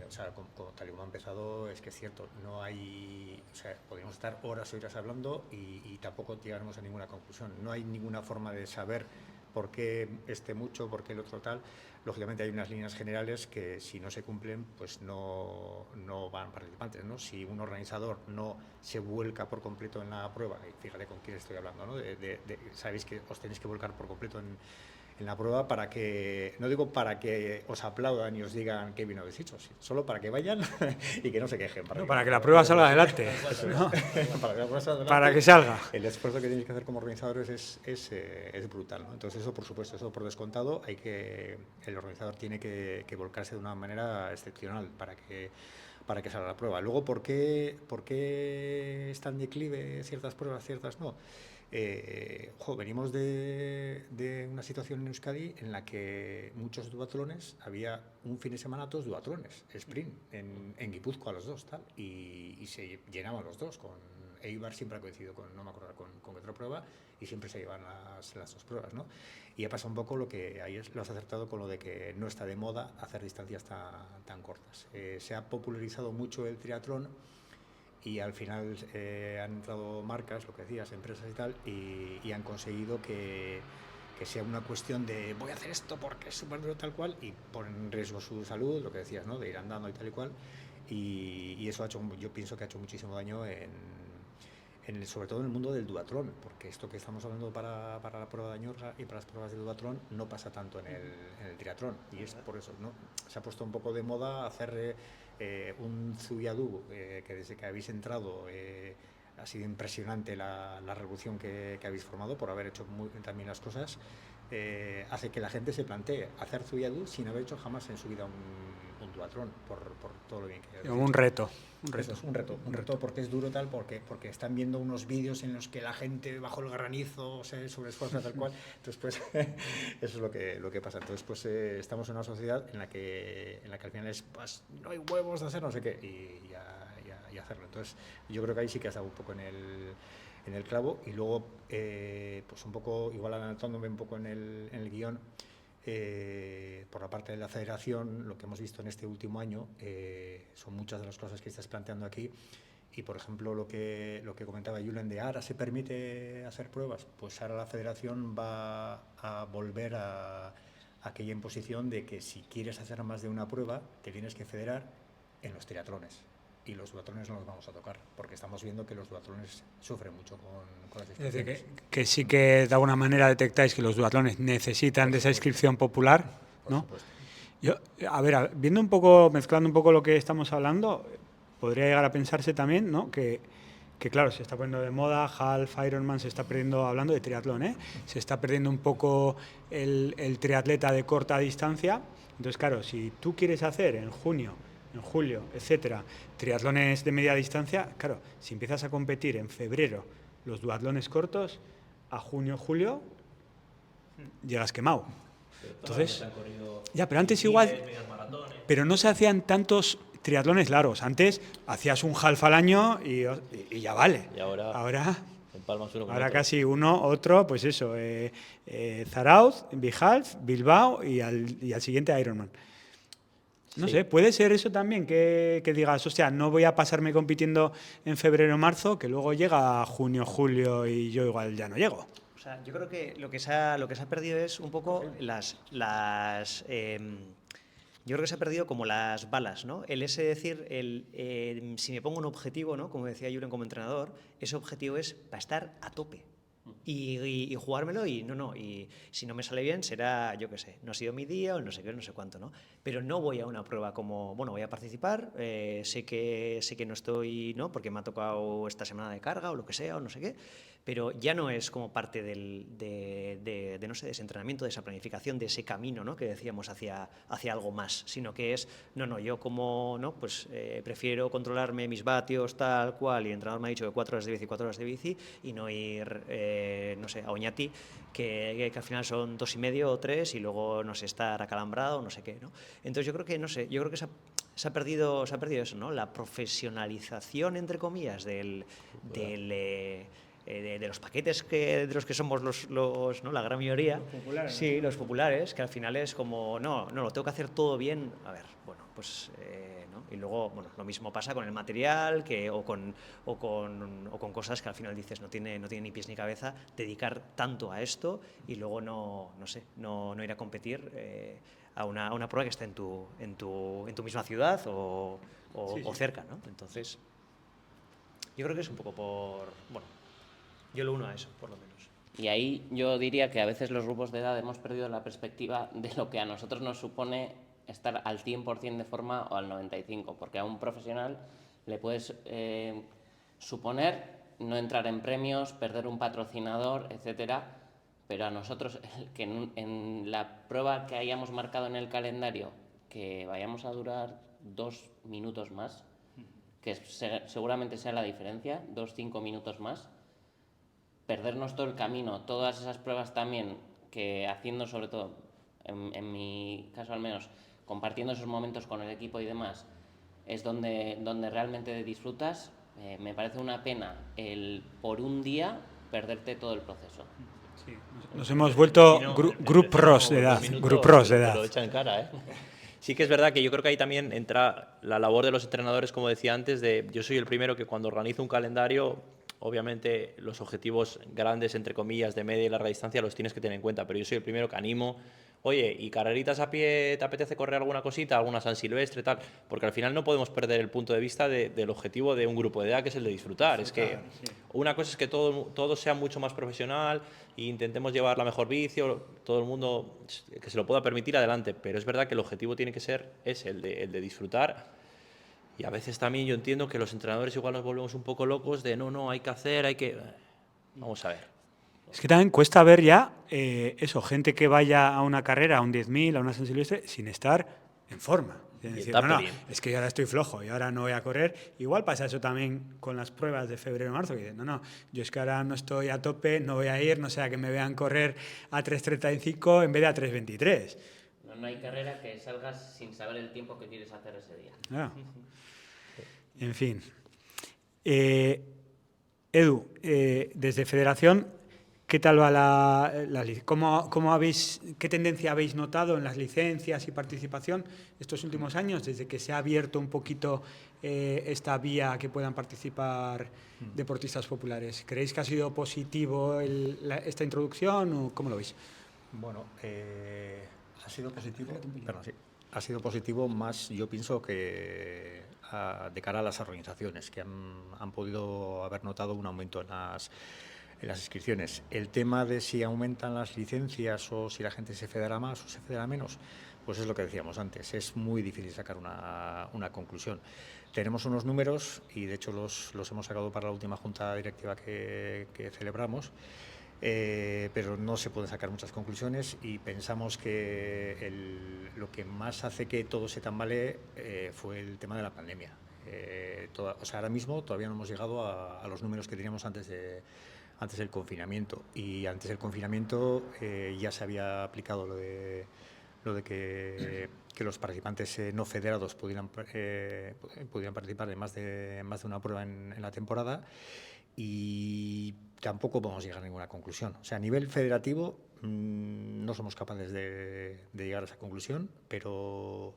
o sea, tal y como ha empezado, es que es cierto, no hay, o sea, podríamos estar horas y horas hablando y tampoco llegaremos a ninguna conclusión. No hay ninguna forma de saber por qué este mucho, por qué el otro tal. Lógicamente hay unas líneas generales que si no se cumplen, pues no van participantes, ¿no? Si un organizador no se vuelca por completo en la prueba, y fíjate con quién estoy hablando, ¿no? Sabéis que os tenéis que volcar por completo en la prueba para que, no digo para que os aplaudan y os digan qué bien habéis hecho, solo para que vayan y que no se quejen. Para que la prueba salga adelante. ¿No? Para que salga. El esfuerzo que tenéis que hacer como organizadores es brutal, ¿no? Entonces eso, por supuesto, eso por descontado, el organizador tiene que volcarse de una manera excepcional para que salga la prueba. Luego, ¿por qué están en declive ciertas pruebas, ciertas no? Venimos de una situación en Euskadi en la que muchos duatlones, había un fin de semana todos duatlones, sprint, en Guipúzcoa los dos, tal, y se llenaban los dos. Con Eibar siempre ha coincidido no me acuerdo con otra prueba, y siempre se llevan las dos pruebas, ¿no? Y ha pasado un poco lo que ahí lo has acertado con lo de que no está de moda hacer distancias tan cortas. Se ha popularizado mucho el triatlón, y al final han entrado marcas, lo que decías, empresas y tal, y han conseguido que sea una cuestión de voy a hacer esto porque es súper duro tal cual, y ponen en riesgo su salud, lo que decías, ¿no? De ir andando y tal y cual, y eso yo pienso que ha hecho muchísimo daño sobre todo en el mundo del duatlón, porque esto que estamos hablando para la prueba de Añorga y para las pruebas de duatlón no pasa tanto en el triatlón, y es por eso, ¿no? Se ha puesto un poco de moda hacer un Zubiadú, que desde que habéis entrado ha sido impresionante la revolución que habéis formado por haber hecho también las cosas. Hace que la gente se plantee hacer Zubiadú sin haber hecho jamás en su vida un duatlón, por todo lo bien que Un reto. Eso es un reto porque es duro tal, porque están viendo unos vídeos en los que la gente bajo el granizo se sobreesfuerza tal cual. Entonces, pues, eso es lo que pasa. Entonces, pues, estamos en una sociedad en la que al final pues, no hay huevos de hacer no sé qué y hacerlo. Entonces, yo creo que ahí sí que has dado un poco en el clavo. Y luego, pues un poco, igual adelantándome un poco en el guión, por la parte de la federación, lo que hemos visto en este último año son muchas de las cosas que estás planteando aquí. Y, por ejemplo, lo que comentaba Julen de ahora se permite hacer pruebas, pues ahora la federación va a volver a aquella imposición de que si quieres hacer más de una prueba, te tienes que federar en los triatlones. Y los duatlones no los vamos a tocar, porque estamos viendo que los duatlones sufren mucho con las inscripciones. Es decir, que sí que de alguna manera detectáis que los duatlones necesitan de esa inscripción popular, ¿no? Por supuesto. Yo, a ver, viendo un poco, mezclando un poco lo que estamos hablando, podría llegar a pensarse también, ¿no? Que claro, se está poniendo de moda, half, Ironman, se está perdiendo, hablando de triatlón, se está perdiendo un poco el triatleta de corta distancia. Entonces, claro, si tú quieres hacer en junio, en julio, etcétera, triatlones de media distancia, claro, si empiezas a competir en febrero los duatlones cortos, a junio, julio, llegas quemado. Entonces, ya, pero antes igual, pero no se hacían tantos triatlones largos. Antes hacías un half al año y ya vale. Y ahora empalmas uno con ahora otro. casi uno, otro, pues eso, Zarauz, Bihalf, Bilbao y al siguiente Ironman. No Sí. sé, puede ser eso también, que digas, hostia, no voy a pasarme compitiendo en febrero o marzo, que luego llega junio, julio y yo igual ya no llego. O sea, yo creo que lo que se ha perdido es un poco yo creo que se ha perdido como las balas, ¿no? Es decir, si me pongo un objetivo, ¿no? Como decía Julen como entrenador, ese objetivo es para estar a tope. Y jugármelo y si no me sale bien será, yo qué sé, no ha sido mi día o no sé qué, no sé cuánto, ¿no? Pero no voy a una prueba como, bueno, voy a participar, sé que no estoy, ¿no? Porque me ha tocado esta semana de carga o lo que sea o no sé qué, pero ya no es como parte de no sé, de ese entrenamiento, de esa planificación, de ese camino, ¿no? Que decíamos hacia algo más, sino que es, yo como, ¿no? Pues prefiero controlarme mis vatios tal cual, y el entrenador me ha dicho que 4 horas de bici y no ir no sé, a Oñati, que al final son 2,5 o 3 y luego, no sé, estar acalambrado, no sé qué, ¿no? Entonces yo creo que, no sé, yo creo que se ha perdido eso, ¿no? La profesionalización, entre comillas, de los paquetes de los que somos ¿no? La gran mayoría. Los populares. Sí, los populares, que al final es como, no, lo tengo que hacer todo bien. A ver, bueno, pues, ¿no? Y luego, bueno, lo mismo pasa con el material o con cosas que al final dices no tiene ni pies ni cabeza dedicar tanto a esto y luego no sé, no ir a competir a una prueba que esté en tu misma ciudad o cerca, ¿no? Entonces, yo creo que es un poco bueno, yo lo uno a eso, por lo menos. Y ahí yo diría que a veces los grupos de edad hemos perdido la perspectiva de lo que a nosotros nos supone estar al 100% de forma o al 95%, porque a un profesional le puedes suponer no entrar en premios, perder un patrocinador, etcétera, pero a nosotros, que en la prueba que hayamos marcado en el calendario, que vayamos a durar 2 minutos más, que seguramente sea la diferencia, 2-5 minutos más, perdernos todo el camino, todas esas pruebas también, que haciendo sobre todo, en mi caso al menos, compartiendo esos momentos con el equipo y demás, es donde realmente disfrutas. Me parece una pena por un día perderte todo el proceso. Sí, nos hemos vuelto grup pros de edad. Lo echan en cara, ¿eh? Sí que es verdad que yo creo que ahí también entra la labor de los entrenadores, como decía antes, yo soy el primero que cuando organizo un calendario, obviamente los objetivos grandes, entre comillas, de media y larga distancia los tienes que tener en cuenta, pero yo soy el primero que animo, oye, ¿y carreritas a pie te apetece correr alguna cosita, alguna San Silvestre, tal? Porque al final no podemos perder el punto de vista del objetivo de un grupo de edad, que es el de disfrutar. Es que una cosa es que todo sea mucho más profesional e intentemos llevar la mejor bici, todo el mundo que se lo pueda permitir, adelante, pero es verdad que el objetivo tiene que ser el de disfrutar. Y a veces también yo entiendo que los entrenadores igual nos volvemos un poco locos de no, hay que hacer, hay que... Vamos a ver. Es que también cuesta ver ya gente que vaya a una carrera, a un 10.000, a una San Silvestre, sin estar en forma. Es decir, no, es que yo ahora estoy flojo y ahora no voy a correr. Igual pasa eso también con las pruebas de febrero y marzo, que dicen, no, yo es que ahora no estoy a tope, no voy a ir, no sea que me vean correr a 3.35 en vez de a 3.23. No hay carrera que salgas sin saber el tiempo que quieres hacer ese día. Ah. En fin. Edu, desde Federación, ¿qué tal va qué tendencia habéis notado en las licencias y participación estos últimos años, desde que se ha abierto un poquito esta vía que puedan participar deportistas populares? ¿Creéis que ha sido positivo esta introducción o cómo lo veis? Bueno, ha sido positivo. Perdón, sí. Ha sido positivo más, yo pienso, que de cara a las organizaciones, que han podido haber notado un aumento en las inscripciones. El tema de si aumentan las licencias o si la gente se federa más o se federa menos, pues es lo que decíamos antes, es muy difícil sacar una conclusión. Tenemos unos números y de hecho los hemos sacado para la última junta directiva que celebramos, pero no se pueden sacar muchas conclusiones y pensamos que lo que más hace que todo se tambalee fue el tema de la pandemia. Ahora mismo todavía no hemos llegado a los números que teníamos antes del confinamiento, y antes del confinamiento ya se había aplicado lo de que los participantes no federados pudieran participar de más de una prueba en la temporada, y tampoco podemos llegar a ninguna conclusión. O sea, a nivel federativo no somos capaces de llegar a esa conclusión, pero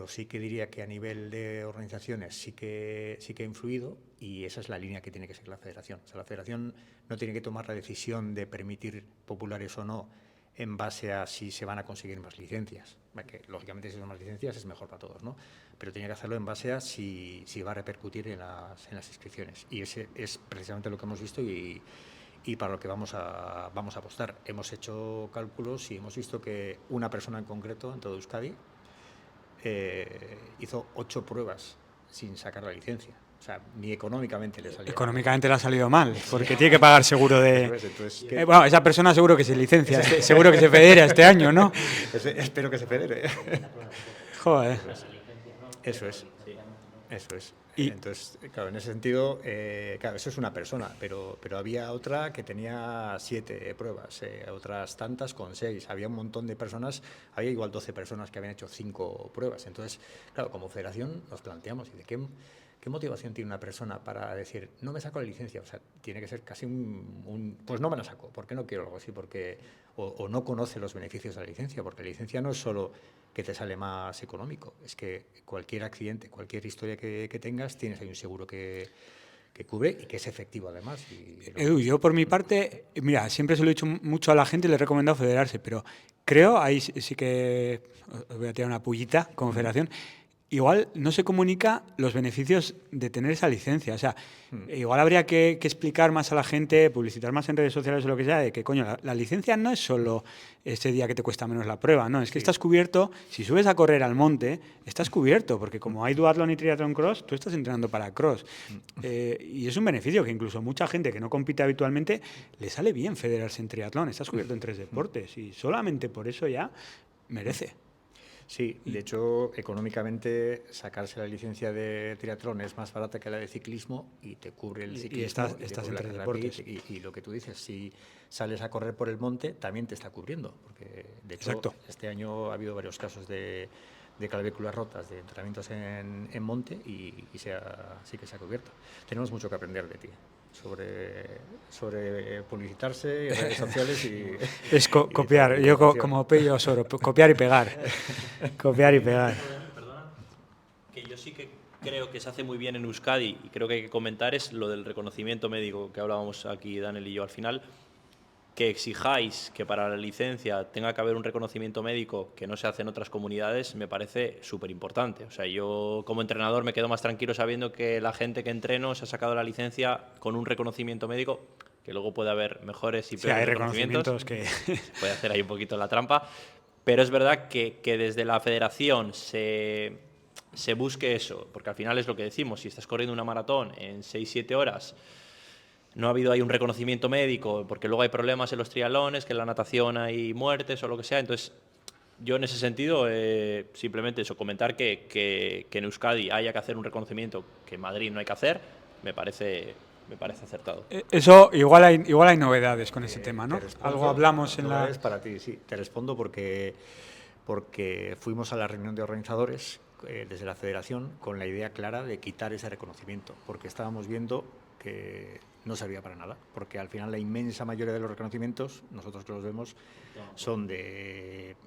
sí que diría que a nivel de organizaciones sí que ha influido, y esa es la línea que tiene que seguir la Federación. O sea, la Federación no tiene que tomar la decisión de permitir populares o no en base a si se van a conseguir más licencias, que lógicamente si son más licencias es mejor para todos, ¿no? Pero tiene que hacerlo en base a si va a repercutir en las inscripciones, y ese es precisamente lo que hemos visto y para lo que vamos a apostar. Hemos hecho cálculos y hemos visto que una persona en concreto en todo Euskadi hizo 8 pruebas sin sacar la licencia. O sea, ni económicamente le salió. Económicamente le ha salido mal, porque tiene que pagar seguro de... Entonces, bueno, esa persona seguro que se licencia, seguro que se federa este año, ¿no? Espero que se federe. Joder. Eso es. Entonces, claro, en ese sentido, claro, eso es una persona, pero había otra que tenía 7 pruebas, otras tantas con 6. Había un montón de personas, había igual 12 personas que habían hecho 5 pruebas. Entonces, claro, como federación nos planteamos, ¿y de qué motivación tiene una persona para decir, no me saco la licencia? O sea, tiene que ser casi pues no me la saco, ¿por qué no quiero algo así? O no conoce los beneficios de la licencia, porque la licencia no es solo que te sale más económico, es que cualquier accidente, cualquier historia que tengas, tienes ahí un seguro que cubre y que es efectivo además. Edu, yo por mi parte, mira, siempre se lo he dicho mucho a la gente y le he recomendado federarse, pero creo, ahí sí que os voy a tirar una pullita como federación, igual no se comunica los beneficios de tener esa licencia. O sea, igual habría que explicar más a la gente, publicitar más en redes sociales o lo que sea, de que, coño, la licencia no es solo ese día que te cuesta menos la prueba, no, es que estás cubierto, si subes a correr al monte, estás cubierto, porque como hay duatlón y triatlón cross, tú estás entrenando para cross. Y es un beneficio que incluso mucha gente que no compite habitualmente le sale bien federarse en triatlón, estás cubierto en 3 deportes y solamente por eso ya merece. Sí, de hecho, económicamente sacarse la licencia de triatlón es más barata que la de ciclismo y te cubre el ciclismo. Y estás en 3 deportes. Y lo que tú dices, si sales a correr por el monte, también te está cubriendo. Porque, de hecho, Exacto. este año ha habido varios casos de clavículas rotas, de entrenamientos en monte y sí que se ha cubierto. Tenemos mucho que aprender de ti sobre publicitarse en redes sociales y... Es copiar, yo como Pello Soro, copiar y pegar. Copiar y pegar. Perdona, que yo sí que creo que se hace muy bien en Euskadi y creo que hay que comentar es lo del reconocimiento médico que hablábamos aquí Daniel y yo al final, que exijáis que para la licencia tenga que haber un reconocimiento médico que no se hace en otras comunidades, me parece súper importante. O sea, yo como entrenador me quedo más tranquilo sabiendo que la gente que entreno se ha sacado la licencia con un reconocimiento médico, que luego puede haber mejores y peores reconocimientos. Que... Puede hacer ahí un poquito la trampa, pero es verdad que desde la federación se busque eso, porque al final es lo que decimos, si estás corriendo una maratón en 6-7 horas, no ha habido ahí un reconocimiento médico, porque luego hay problemas en los triatlones, que en la natación hay muertes o lo que sea. Entonces, yo en ese sentido, simplemente eso, comentar que en Euskadi haya que hacer un reconocimiento que en Madrid no hay que hacer, me parece acertado. Eso, igual hay novedades con ese tema, ¿no? Algo hablamos en la... Es para ti, sí. Te respondo porque fuimos a la reunión de organizadores desde la federación con la idea clara de quitar ese reconocimiento, porque estábamos viendo que no servía para nada, porque al final la inmensa mayoría de los reconocimientos, nosotros que los vemos, son de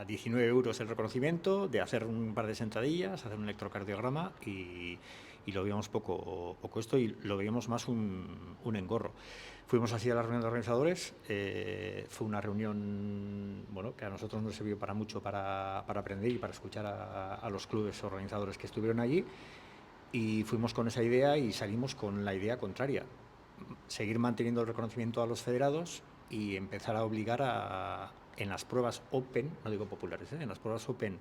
19 euros el reconocimiento, de hacer un par de sentadillas, hacer un electrocardiograma y lo veíamos poco esto y lo veíamos más un engorro. Fuimos así a la reunión de organizadores, fue una reunión bueno, que a nosotros nos sirvió para mucho para aprender y para escuchar a los clubes organizadores que estuvieron allí. Y fuimos con esa idea y salimos con la idea contraria, seguir manteniendo el reconocimiento a los federados y empezar a obligar en las pruebas Open, no digo populares, en las pruebas Open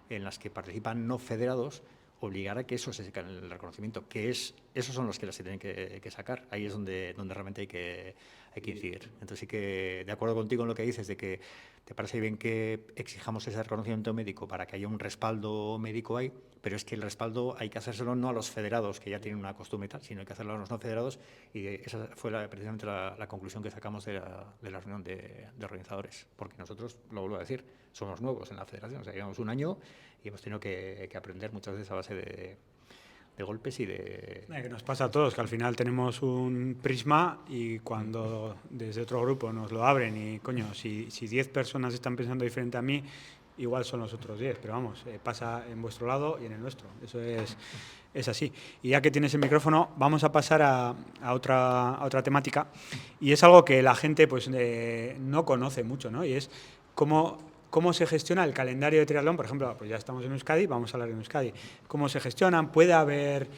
en las que participan no federados, obligar a que eso se saque el reconocimiento, que esos son los que se tienen que sacar. Ahí es donde realmente hay que incidir. Entonces sí que, de acuerdo contigo en lo que dices, de que te parece bien que exijamos ese reconocimiento médico para que haya un respaldo médico ahí, pero es que el respaldo hay que hacérselo no a los federados, que ya tienen una costumbre y tal, sino hay que hacerlo a los no federados, y esa fue precisamente la conclusión que sacamos de la reunión de organizadores, porque nosotros, lo vuelvo a decir, somos nuevos en la federación, o sea, llevamos un año y hemos tenido que aprender muchas veces a base de golpes y de... Que nos pasa a todos, que al final tenemos un prisma y cuando desde otro grupo nos lo abren y, coño, si 10 personas están pensando diferente a mí, igual son los otros 10, pero vamos, pasa en vuestro lado y en el nuestro, eso es así. Y ya que tienes el micrófono, vamos a pasar a otra temática, y es algo que la gente pues no conoce mucho, ¿no? Y es cómo se gestiona el calendario de triatlón. Por ejemplo, pues ya estamos en Euskadi, vamos a hablar de Euskadi. ¿Cómo se gestionan? ¿Puede haber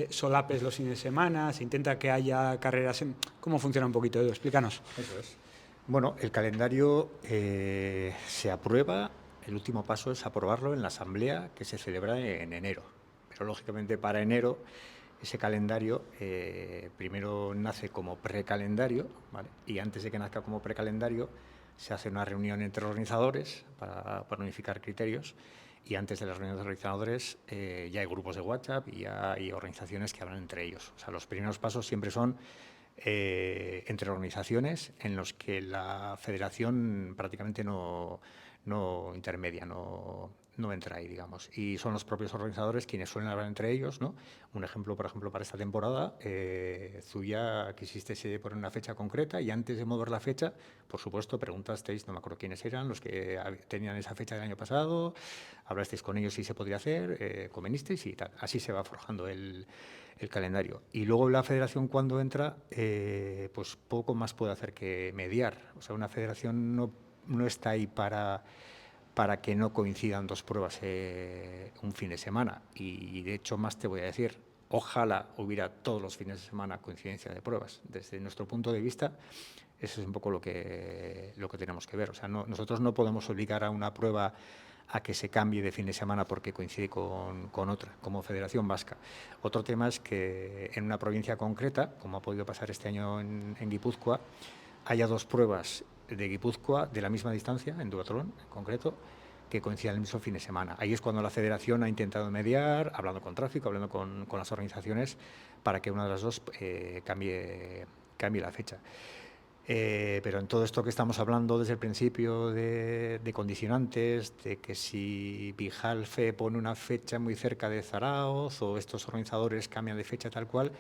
solapes los fines de semana? ¿Se intenta que haya carreras? ¿Cómo funciona un poquito, Edu? Explícanos. Eso es. Bueno, el calendario se aprueba, el último paso es aprobarlo en la asamblea que se celebra en enero. Pero lógicamente para enero ese calendario primero nace como precalendario, ¿vale? Y antes de que nazca como precalendario se hace una reunión entre organizadores para unificar criterios, y antes de las reuniones de organizadores ya hay grupos de WhatsApp y ya hay organizaciones que hablan entre ellos. O sea, los primeros pasos siempre son entre organizaciones en los que la federación prácticamente no intermedia, no entra ahí, digamos. Y son los propios organizadores quienes suelen hablar entre ellos, ¿no? Un ejemplo, por ejemplo, para esta temporada, Zuya quisisteis poner una fecha concreta y antes de mover la fecha, por supuesto, preguntasteis, no me acuerdo quiénes eran, los que tenían esa fecha del año pasado, hablasteis con ellos si se podría hacer, convenisteis y tal. Así se va forjando el calendario. Y luego la federación, cuando entra, pues poco más puede hacer que mediar. O sea, una federación no está ahí para que no coincidan dos pruebas un fin de semana. Y de hecho, más te voy a decir, ojalá hubiera todos los fines de semana coincidencia de pruebas. Desde nuestro punto de vista, eso es un poco lo que tenemos que ver. O sea, nosotros no podemos obligar a una prueba a que se cambie de fin de semana porque coincide con otra, como Federación Vasca. Otro tema es que en una provincia concreta, como ha podido pasar este año en Guipúzcoa, haya dos pruebas de Guipúzcoa de la misma distancia, en duatlón en concreto, que coincidan el mismo fin de semana. Ahí es cuando la federación ha intentado mediar, hablando con tráfico, hablando con las organizaciones, para que una de las dos cambie la fecha. Pero en todo esto que estamos hablando desde el principio de condicionantes, de que si Vijalfe pone una fecha muy cerca de Zaraoz o estos organizadores cambian de fecha tal cual,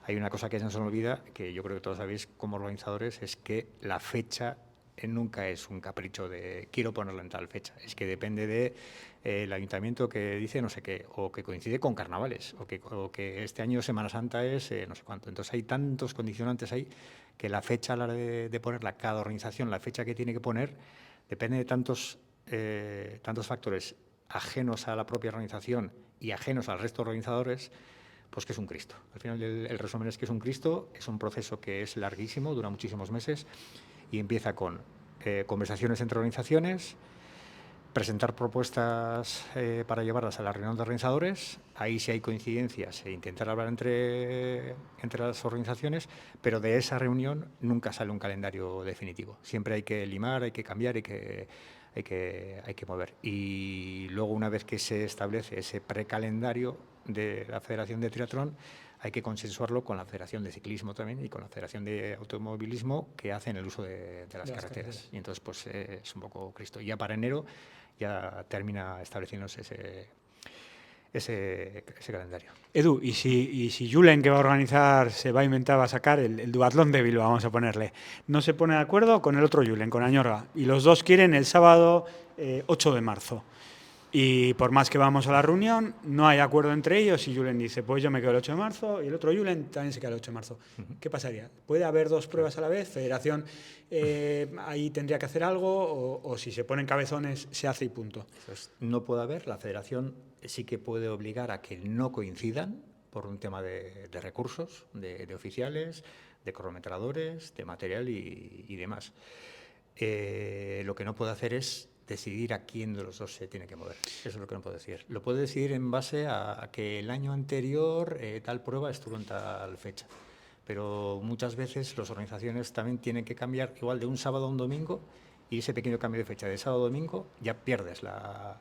hay una cosa que no se nos olvida, que yo creo que todos sabéis como organizadores, es que la fecha nunca es un capricho de quiero ponerlo en tal fecha, es que depende del ayuntamiento que dice no sé qué, o que coincide con carnavales, o que este año Semana Santa es no sé cuánto. Entonces hay tantos condicionantes ahí que la fecha a la hora de ponerla, cada organización, la fecha que tiene que poner, depende de tantos factores ajenos a la propia organización y ajenos al resto de organizadores, pues que es un Cristo. Al final el resumen es que es un Cristo, es un proceso que es larguísimo, dura muchísimos meses y empieza con conversaciones entre organizaciones, presentar propuestas para llevarlas a la reunión de organizadores, ahí si hay coincidencias intentar hablar entre las organizaciones, pero de esa reunión nunca sale un calendario definitivo. Siempre hay que limar, hay que cambiar, hay que mover. Y luego, una vez que se establece ese precalendario de la Federación de Triatlón, hay que consensuarlo con la Federación de Ciclismo también y con la Federación de Automovilismo, que hacen el uso de las carreteras. Y entonces, pues es un poco Cristo. Y ya para enero ya termina estableciéndose ese calendario. Edu, ¿y si Julen, que va a organizar, se va a inventar, va a sacar el duatlón de Bilbao, vamos a ponerle, no se pone de acuerdo con el otro Julen, con Añorga, y los dos quieren el sábado 8 de marzo? Y por más que vamos a la reunión, no hay acuerdo entre ellos y Julen dice, pues yo me quedo el 8 de marzo y el otro Julen también se queda el 8 de marzo. ¿Qué pasaría? ¿Puede haber dos pruebas a la vez? ¿Federación ahí tendría que hacer algo o si se ponen cabezones se hace y punto? Entonces, no puede haber, la Federación sí que puede obligar a que no coincidan por un tema de recursos, de oficiales, de cronometradores, de material y demás. Lo que no puede hacer es decidir a quién de los dos se tiene que mover. Eso es lo que no puede decir. Lo puede decidir en base a que el año anterior tal prueba estuvo en tal fecha. Pero muchas veces las organizaciones también tienen que cambiar igual de un sábado a un domingo y ese pequeño cambio de fecha de sábado a domingo ya pierdes la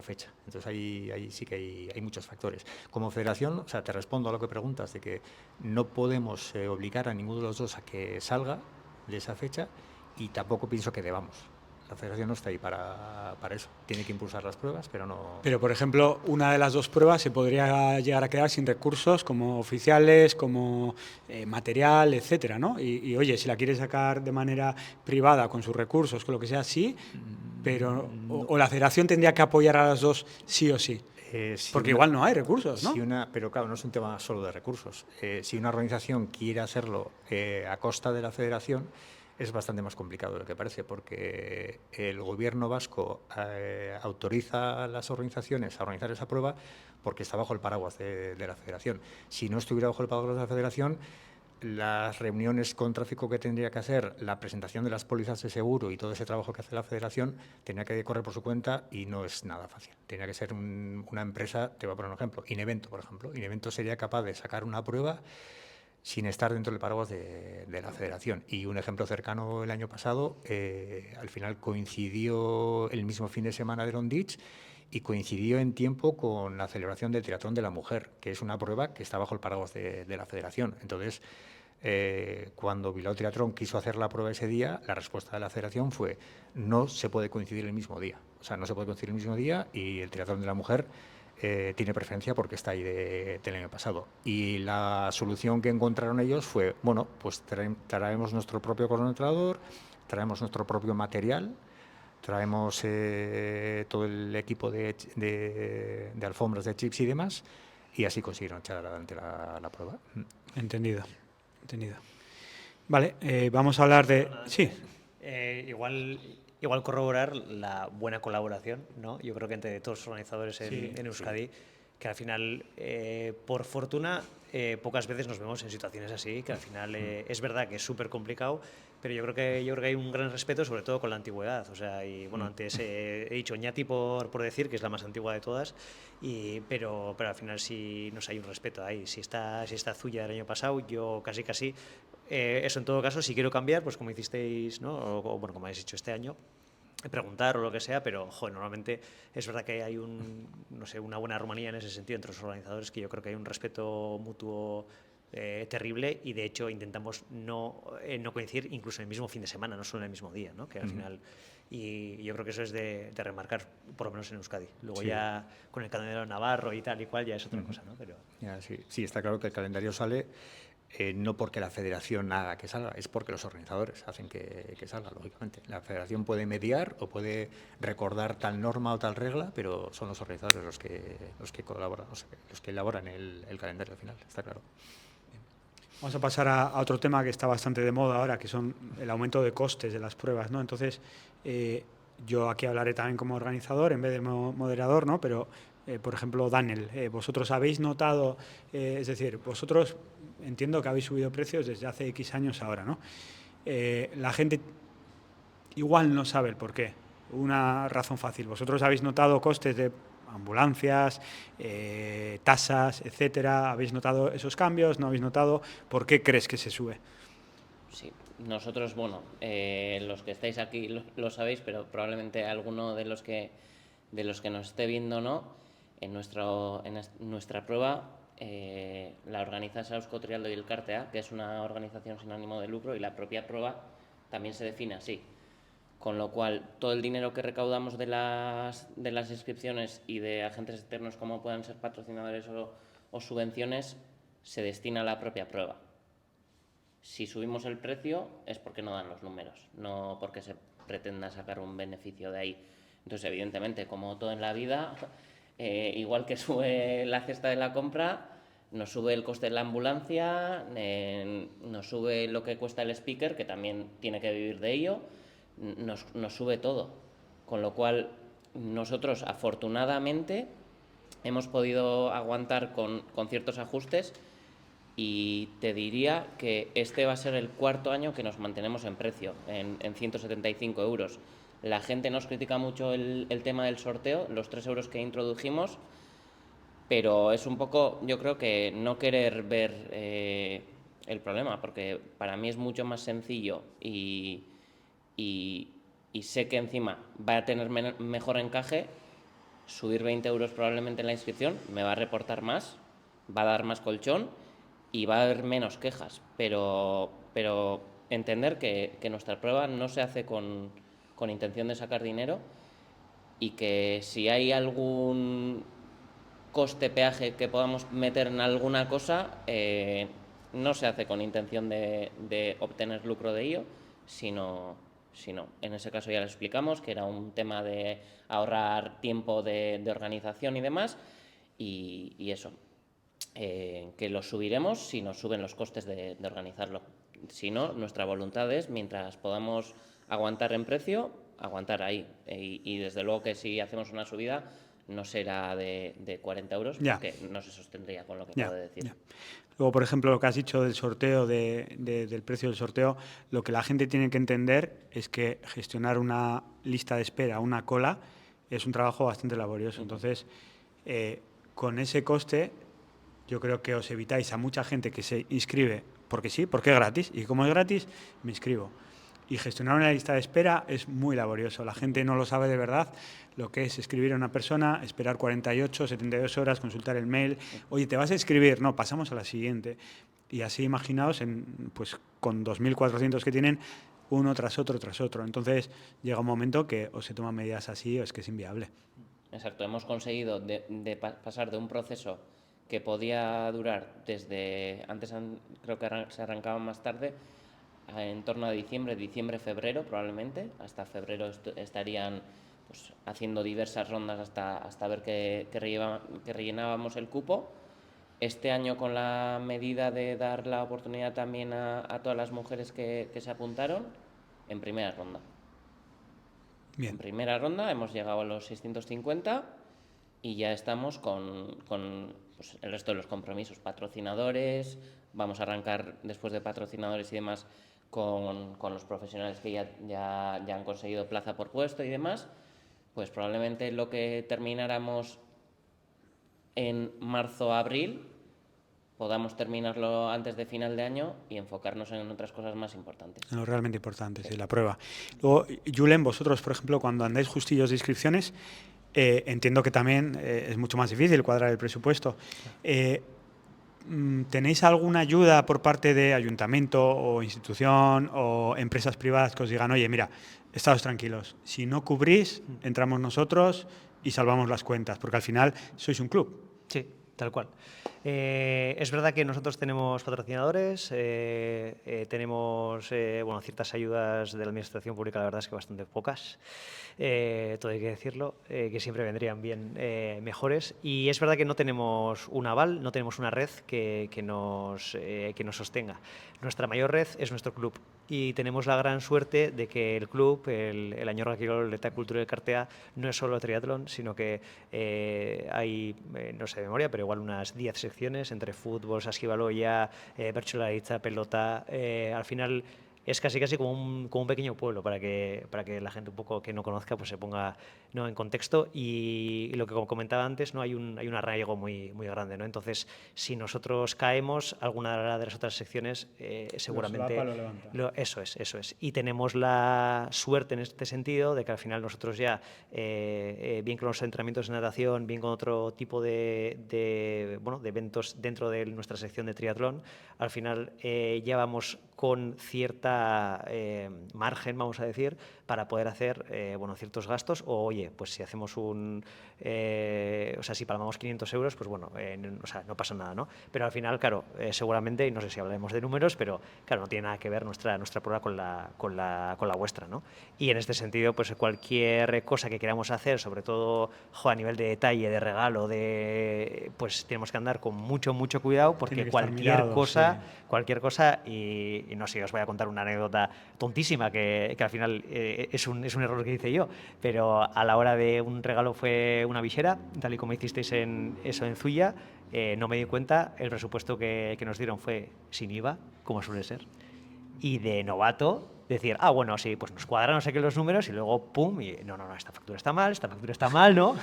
fecha. Entonces ahí sí que hay muchos factores. Como federación, o sea, te respondo a lo que preguntas, de que no podemos obligar a ninguno de los dos a que salga de esa fecha y tampoco pienso que debamos. La federación no está ahí para eso. Tiene que impulsar las pruebas, pero no... Pero, por ejemplo, una de las dos pruebas se podría llegar a quedar sin recursos como oficiales, como material, etcétera, ¿no? Y, oye, si la quieres sacar de manera privada, con sus recursos, con lo que sea, sí, pero... O la federación tendría que apoyar a las dos sí o sí. Porque igual no hay recursos, ¿no? Pero claro, no es un tema solo de recursos. Si una organización quiere hacerlo a costa de la federación, es bastante más complicado de lo que parece, porque el gobierno vasco autoriza a las organizaciones a organizar esa prueba porque está bajo el paraguas de la federación. Si no estuviera bajo el paraguas de la federación, las reuniones con tráfico que tendría que hacer, la presentación de las pólizas de seguro y todo ese trabajo que hace la federación, tenía que correr por su cuenta y no es nada fácil. Tenía que ser una empresa, te voy a poner un ejemplo, Inevento, por ejemplo. Inevento sería capaz de sacar una prueba sin estar dentro del paraguas de la federación. Y un ejemplo cercano el año pasado, al final coincidió el mismo fin de semana de Long Beach y coincidió en tiempo con la celebración del Triatlón de la Mujer, que es una prueba que está bajo el paraguas de la federación. Entonces, cuando Bilbao Triatlón quiso hacer la prueba ese día, la respuesta de la federación fue: no se puede coincidir el mismo día. O sea, no se puede coincidir el mismo día, y el Triatlón de la Mujer tiene preferencia porque está ahí del año pasado. Y la solución que encontraron ellos fue: bueno, pues traemos nuestro propio cronometrador, traemos nuestro propio material, traemos todo el equipo de alfombras, de chips y demás, y así consiguieron echar adelante la prueba. Entendido. Vale, vamos a hablar de... Sí. Igual corroborar la buena colaboración, ¿no? Yo creo que entre todos los organizadores en Euskadi, que al final, por fortuna, pocas veces nos vemos en situaciones así, que al final es verdad que es súper complicado, pero yo creo que hay un gran respeto, sobre todo con la antigüedad. O sea, y bueno, antes he dicho Ñati por decir que es la más antigua de todas, pero al final sí nos hay un respeto ahí. Si está Zuya del año pasado, yo casi eso en todo caso, si quiero cambiar, pues como hicisteis, ¿no? O bueno, como habéis hecho este año, preguntar o lo que sea, pero joder, normalmente es verdad que hay una buena armonía en ese sentido entre los organizadores, que yo creo que hay un respeto mutuo terrible, y de hecho intentamos no coincidir incluso en el mismo fin de semana, no solo en el mismo día, ¿no? Que al final, y yo creo que eso es de remarcar, por lo menos en Euskadi. Luego ya con el calendario navarro y tal y cual ya es otra cosa, ¿no? Pero... Ya, sí, está claro que el calendario sale no porque la federación haga que salga, es porque los organizadores hacen que salga, lógicamente. La federación puede mediar o puede recordar tal norma o tal regla, pero son los organizadores los que colaboran, los que elaboran el calendario al final, está claro. Vamos a pasar a otro tema que está bastante de moda ahora, que son el aumento de costes de las pruebas, ¿no? Entonces, yo aquí hablaré también como organizador en vez de moderador, ¿no? Pero, por ejemplo, Daniel, vosotros habéis notado, es decir, vosotros entiendo que habéis subido precios desde hace X años ahora, ¿no? La gente igual no sabe el por qué. Una razón fácil. Vosotros habéis notado costes de ambulancias, tasas, etcétera. ¿Habéis notado esos cambios? ¿No habéis notado? ¿Por qué crees que se sube? Sí, nosotros, bueno, los que estáis aquí lo sabéis, pero probablemente alguno de los que nos esté viendo no. En nuestra prueba la organiza Eusko Triathlon Elkartea, que es una organización sin ánimo de lucro, y la propia prueba también se define así. Con lo cual, todo el dinero que recaudamos de las inscripciones y de agentes externos, como puedan ser patrocinadores o subvenciones, se destina a la propia prueba. Si subimos el precio es porque no dan los números, no porque se pretenda sacar un beneficio de ahí. Entonces, evidentemente, como todo en la vida, igual que sube la cesta de la compra, nos sube el coste de la ambulancia, nos sube lo que cuesta el speaker, que también tiene que vivir de ello, nos sube todo. Con lo cual, nosotros afortunadamente hemos podido aguantar con ciertos ajustes, y te diría que este va a ser el cuarto año que nos mantenemos en precio, en 175 euros. La gente nos critica mucho el tema del sorteo, los 3 euros que introdujimos, pero es un poco, yo creo que no querer ver el problema, porque para mí es mucho más sencillo y sé que encima va a tener mejor encaje. Subir 20 euros probablemente en la inscripción me va a reportar más, va a dar más colchón y va a haber menos quejas, pero entender que nuestra prueba no se hace con intención de sacar dinero, y que si hay algún coste, peaje que podamos meter en alguna cosa, no se hace con intención de obtener lucro de ello, sino en ese caso ya lo explicamos, que era un tema de ahorrar tiempo de organización y demás, y eso, que lo subiremos si nos suben los costes de organizarlo. Si no, nuestra voluntad es, mientras podamos aguantar en precio, aguantar ahí, y desde luego que si hacemos una subida no será de 40 euros, porque no se sostendría con lo que acabo de decir. Ya. Luego, por ejemplo, lo que has dicho del sorteo, del precio del sorteo, lo que la gente tiene que entender es que gestionar una lista de espera, una cola, es un trabajo bastante laborioso. Entonces, con ese coste, yo creo que os evitáis a mucha gente que se inscribe porque sí, porque es gratis, y como es gratis, me inscribo. Y gestionar una lista de espera es muy laborioso. La gente no lo sabe de verdad, lo que es escribir a una persona, esperar 48, 72 horas, consultar el mail. Oye, ¿te vas a escribir? No, pasamos a la siguiente. Y así imaginaos, pues con 2.400 que tienen, uno tras otro, tras otro. Entonces llega un momento que o se toman medidas así o es que es inviable. Exacto, hemos conseguido pasar de un proceso que podía durar desde, antes creo que se arrancaba más tarde, en torno a diciembre, febrero probablemente, hasta febrero estarían pues, haciendo diversas rondas hasta ver que rellenábamos el cupo. Este año, con la medida de dar la oportunidad también a todas las mujeres que se apuntaron, en primera ronda. Bien. En primera ronda hemos llegado a los 650 y ya estamos con pues, el resto de los compromisos, patrocinadores. Vamos a arrancar después de patrocinadores y demás con los profesionales que ya han conseguido plaza por puesto y demás. Pues probablemente lo que termináramos en marzo-abril podamos terminarlo antes de final de año y enfocarnos en otras cosas más importantes. En lo realmente importante, sí, la prueba. Luego, Julen, vosotros, por ejemplo, cuando andáis justillos de inscripciones, entiendo que también es mucho más difícil cuadrar el presupuesto. ¿Tenéis alguna ayuda por parte de ayuntamiento o institución o empresas privadas que os digan, oye, mira, estaos tranquilos, si no cubrís, entramos nosotros y salvamos las cuentas? Porque al final sois un club. Sí, tal cual. Es verdad que nosotros tenemos patrocinadores, tenemos ciertas ayudas de la administración pública, la verdad es que bastante pocas, todo hay que decirlo, que siempre vendrían bien mejores. Y es verdad que no tenemos un aval, no tenemos una red que nos sostenga. Nuestra mayor red es nuestro club y tenemos la gran suerte de que el club, el Añorga Kirol eta Kultura Elkartea, no es solo triatlón, sino que hay, no sé de memoria, pero igual unas 10 secciones entre fútbol, saskibaloia, bertsolaritza, pelota. Al final es casi como un pequeño pueblo para que la gente un poco que no conozca pues se ponga, ¿no?, en contexto. Y lo que comentaba antes, ¿no?, hay un arraigo muy grande, ¿no? Entonces, si nosotros caemos, alguna de las otras secciones seguramente Lo levanta. Eso es. Y tenemos la suerte en este sentido de que al final nosotros ya, bien con los entrenamientos de natación, bien con otro tipo de eventos dentro de nuestra sección de triatlón, al final ya vamos con cierta margen, vamos a decir, para poder hacer ciertos gastos. O, oye, pues si hacemos si palmamos 500 euros, pues bueno, no pasa nada, ¿no? Pero al final, claro, seguramente, y no sé si hablaremos de números, pero claro, no tiene nada que ver nuestra prueba con la vuestra, ¿no? Y en este sentido, pues cualquier cosa que queramos hacer, sobre todo a nivel de detalle, de regalo, pues tenemos que andar con mucho cuidado, porque cualquier cosa, y no sé, os voy a contar una anécdota tontísima que al final es un error que hice yo, pero a la hora de un regalo fue una visera, tal y como hicisteis en Zuya, no me di cuenta, el presupuesto que nos dieron fue sin IVA, como suele ser, y de novato decir, bueno, sí, pues nos cuadran, no sé qué, los números, y luego, pum, y no, esta factura está mal, ¿no?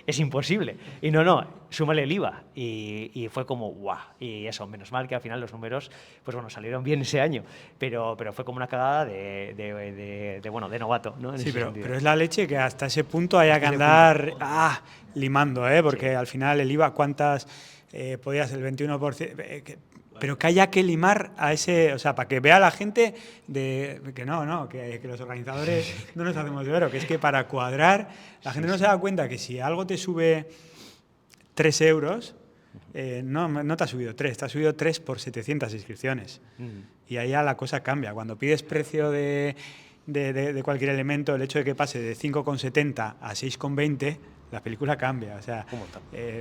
Es imposible. Y no, súmale el IVA. Y fue como, guau. Y eso, menos mal que al final los números, pues bueno, salieron bien ese año, pero fue como una cagada de novato, ¿no? Sí, pero es la leche que hasta ese punto haya que andar limando, porque sí. Al final el IVA, ¿cuántas podías? El 21%... pero que haya que limar a ese, o sea, para que vea la gente que los organizadores no nos hacemos de oro, que es que para cuadrar, la gente no se da cuenta que si algo te sube 3 euros, no te ha subido 3, te ha subido 3 por 700 inscripciones. Y ahí ya la cosa cambia. Cuando pides precio de cualquier elemento, el hecho de que pase de 5,70 a 6,20, la película cambia. O sea,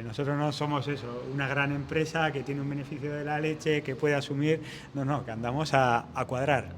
nosotros no somos eso, una gran empresa que tiene un beneficio de la leche, que puede asumir. No, que andamos a cuadrar,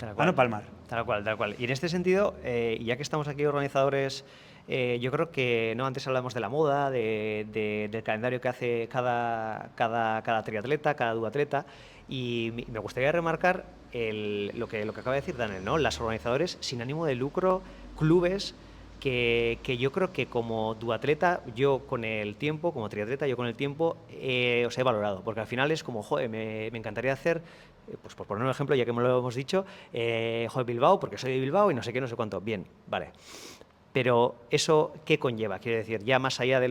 a no palmar. Tal cual. Y en este sentido, ya que estamos aquí organizadores, yo creo que antes hablamos de la moda, del calendario que hace cada triatleta, cada duatleta, y me gustaría remarcar lo que acaba de decir Daniel, ¿no? Las organizadores sin ánimo de lucro, clubes, que yo creo que como duatleta, yo con el tiempo, como triatleta, yo con el tiempo os he valorado, porque al final es como, joder, me encantaría hacer, pues por poner un ejemplo, ya que me lo hemos dicho, joder, Bilbao, porque soy de Bilbao y no sé qué, no sé cuánto. Bien, vale. Pero eso, ¿qué conlleva? Quiero decir, ya más allá de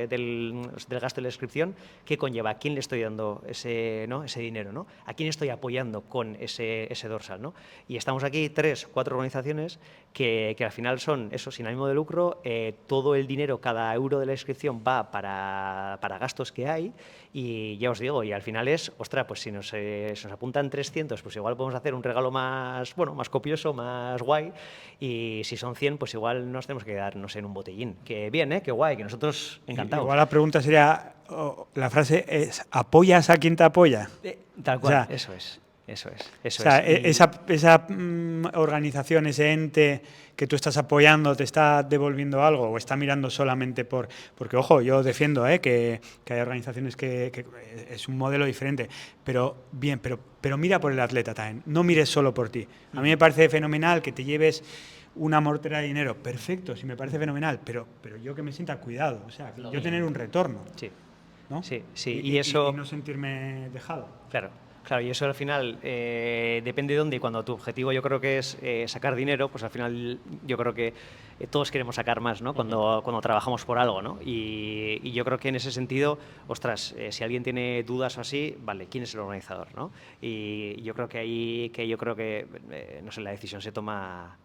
del gasto de la inscripción, ¿qué conlleva? ¿A quién le estoy dando ese dinero? ¿No? ¿A quién estoy apoyando con ese dorsal? ¿no? Y estamos aquí 3, 4 organizaciones que al final son eso, sin ánimo de lucro, todo el dinero, cada euro de la inscripción va para gastos que hay, y ya os digo, y al final es, ostras, pues si nos apuntan 300, pues igual podemos hacer un regalo más, bueno, más copioso, más guay, y si son 100, pues igual nos tenemos que quedar, no sé, en un botellín. Que bien, qué guay, que nosotros encantados. Igual la pregunta sería, la frase es, ¿apoyas a quien te apoya? Tal cual, O sea, eso es. O sea, esa organización, ese ente que tú estás apoyando, ¿te está devolviendo algo o está mirando solamente porque, ojo, yo defiendo que hay organizaciones que es un modelo diferente, pero bien, pero mira por el atleta también, no mires solo por ti. A mí me parece fenomenal que te lleves una mortera de dinero, perfecto, sí me parece fenomenal, pero yo que me sienta cuidado, o sea, yo tener un retorno, sí. ¿no? Sí. Y eso, y no sentirme dejado. Claro, y eso al final depende de dónde, y cuando tu objetivo yo creo que es sacar dinero, pues al final yo creo que todos queremos sacar más, ¿no? Cuando trabajamos por algo, ¿no? Y yo creo que en ese sentido, ostras, si alguien tiene dudas o así, vale, ¿quién es el organizador, no? Y yo creo que no sé, la decisión se toma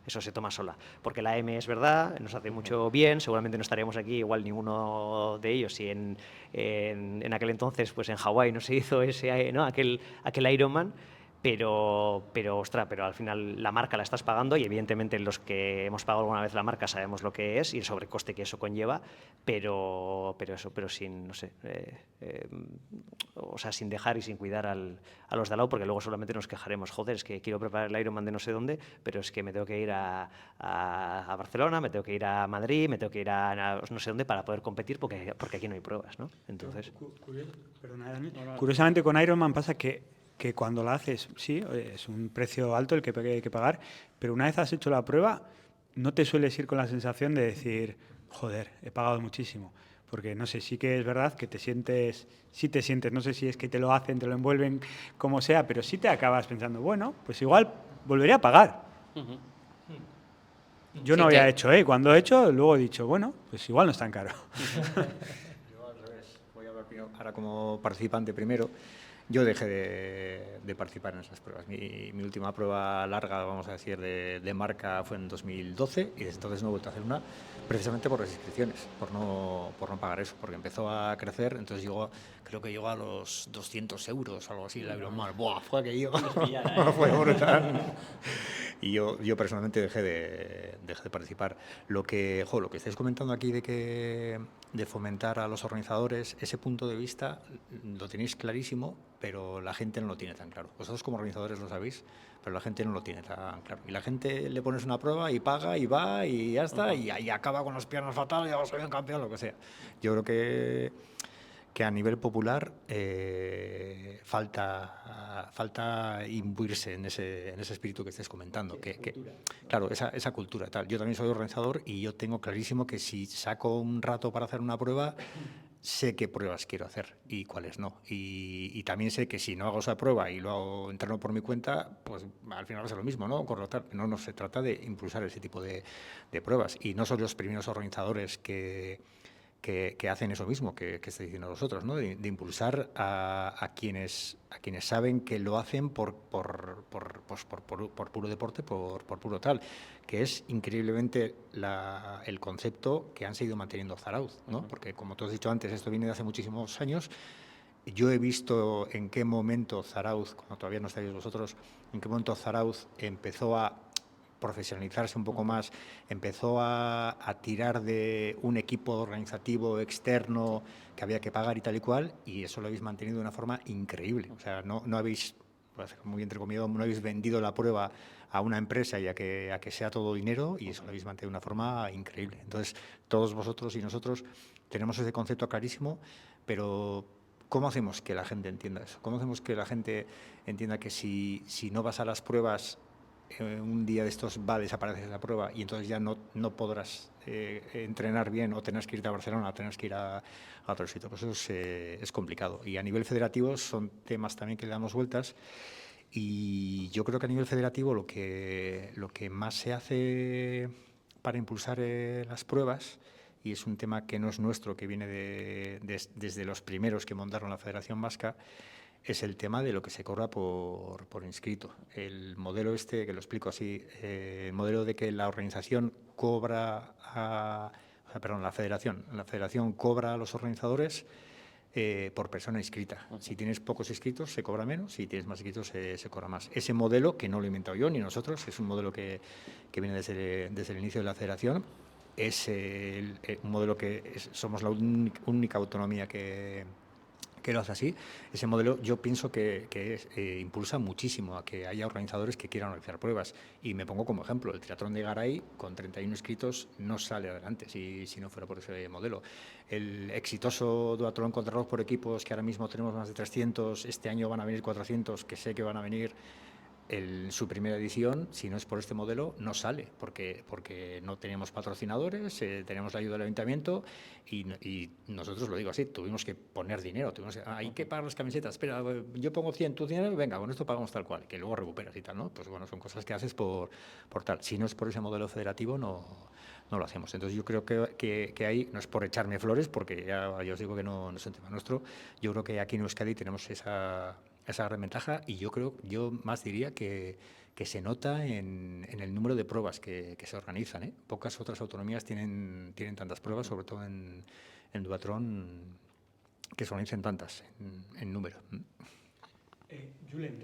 sola, porque la M es verdad, nos hace mucho bien, seguramente no estaríamos aquí igual ninguno de ellos si en aquel entonces, pues en Hawái no se hizo ese, ¿no? aquel Ironman, pero al final la marca la estás pagando, y evidentemente los que hemos pagado alguna vez la marca sabemos lo que es y el sobrecoste que eso conlleva, pero sin, no sé, o sea, sin dejar y sin cuidar a los de al lado, porque luego solamente nos quejaremos, joder, es que quiero preparar el Ironman de no sé dónde, pero es que me tengo que ir a Barcelona, me tengo que ir a Madrid, me tengo que ir a no sé dónde para poder competir, porque aquí no hay pruebas, ¿no? Entonces... Curiosamente con Ironman pasa que cuando la haces, sí, es un precio alto el que hay que pagar, pero una vez has hecho la prueba, no te sueles ir con la sensación de decir, joder, he pagado muchísimo. Porque, no sé, sí que es verdad que sí te sientes, no sé si es que te lo hacen, te lo envuelven, como sea, pero sí te acabas pensando, bueno, pues igual volvería a pagar. Yo no había hecho, cuando he hecho, luego he dicho, bueno, pues igual no es tan caro. Yo al revés, voy a hablar ahora como participante primero. Yo dejé de participar en esas pruebas. Mi última prueba larga, vamos a decir, de marca fue en 2012, y desde entonces no he vuelto a hacer una, precisamente por las inscripciones, por no pagar eso, porque empezó a crecer, entonces creo que llegó a los 200 euros, algo así, la Ironman. ¡Buah! Fue aquello. Fue brutal. Y yo personalmente dejé de participar. Lo que estáis comentando aquí de fomentar a los organizadores, ese punto de vista lo tenéis clarísimo, pero la gente no lo tiene tan claro. Vosotros como organizadores lo sabéis, pero la gente no lo tiene tan claro. Y la gente le pones una prueba y paga y va y ya está, y ahí acaba con las piernas fatales, ya soy un campeón, lo que sea. Yo creo que a nivel popular falta imbuirse en ese espíritu que estés comentando. Claro, esa cultura tal. Yo también soy organizador y yo tengo clarísimo que si saco un rato para hacer una prueba, sé qué pruebas quiero hacer y cuáles no. Y también sé que si no hago esa prueba y lo hago entreno por mi cuenta, pues al final va a ser lo mismo, ¿no? No se trata de impulsar ese tipo de pruebas. Y no son los primeros organizadores que hacen eso mismo que estáis diciendo vosotros, ¿no? De impulsar a quienes saben que lo hacen por puro deporte, por puro tal, que es increíblemente el concepto que han seguido manteniendo Zarauz, ¿no? Porque, como tú has dicho antes, esto viene de hace muchísimos años. Yo he visto en qué momento Zarauz, cuando todavía no estáis vosotros, en qué momento Zarauz empezó a profesionalizarse un poco más, empezó a tirar de un equipo organizativo externo que había que pagar y tal y cual, y eso lo habéis mantenido de una forma increíble. O sea, no habéis, muy entrecomillado, no habéis vendido la prueba a una empresa y a que sea todo dinero, y eso lo habéis mantenido de una forma increíble. Entonces, todos vosotros y nosotros tenemos ese concepto clarísimo, pero ¿cómo hacemos que la gente entienda eso? ¿Cómo hacemos que la gente entienda que si no vas a las pruebas un día de estos va a desaparecer la prueba y entonces ya no podrás entrenar bien, o tendrás que irte a Barcelona, o tendrás que ir a otro sitio. Pues eso es complicado. Y a nivel federativo son temas también que le damos vueltas. Y yo creo que a nivel federativo lo que más se hace para impulsar las pruebas, y es un tema que no es nuestro, que viene desde los primeros que montaron la Federación Vasca, es el tema de lo que se cobra por inscrito. El modelo este, que lo explico así, el modelo de que la organización cobra la federación cobra a los organizadores por persona inscrita. Si tienes pocos inscritos se cobra menos, si tienes más inscritos se cobra más. Ese modelo, que no lo he inventado yo ni nosotros, es un modelo que viene desde el inicio de la federación, es un modelo que somos la única autonomía que lo hace así. Ese modelo yo pienso que impulsa muchísimo a que haya organizadores que quieran organizar pruebas. Y me pongo como ejemplo, el triatlón de Garay, con 31 inscritos, no sale adelante si no fuera por ese modelo. El exitoso duatlón contrarreloj por equipos, que ahora mismo tenemos más de 300, este año van a venir 400, que sé que van a venir su primera edición, si no es por este modelo, no sale, porque no teníamos patrocinadores, tenemos la ayuda del ayuntamiento y nosotros, lo digo así, tuvimos que poner dinero, hay que pagar las camisetas, espera, yo pongo 100, tú 100, venga, con esto pagamos tal cual, que luego recuperas y tal, ¿no? Pues bueno, son cosas que haces por tal. Si no es por ese modelo federativo, no lo hacemos. Entonces yo creo que ahí, no es por echarme flores, porque ya os digo que no es un tema nuestro, yo creo que aquí en Euskadi tenemos esa gran ventaja, y yo más diría que se nota en el número de pruebas que se organizan. Pocas otras autonomías tienen tantas pruebas, sobre todo en duatlón, que se organizan tantas en número. Julen,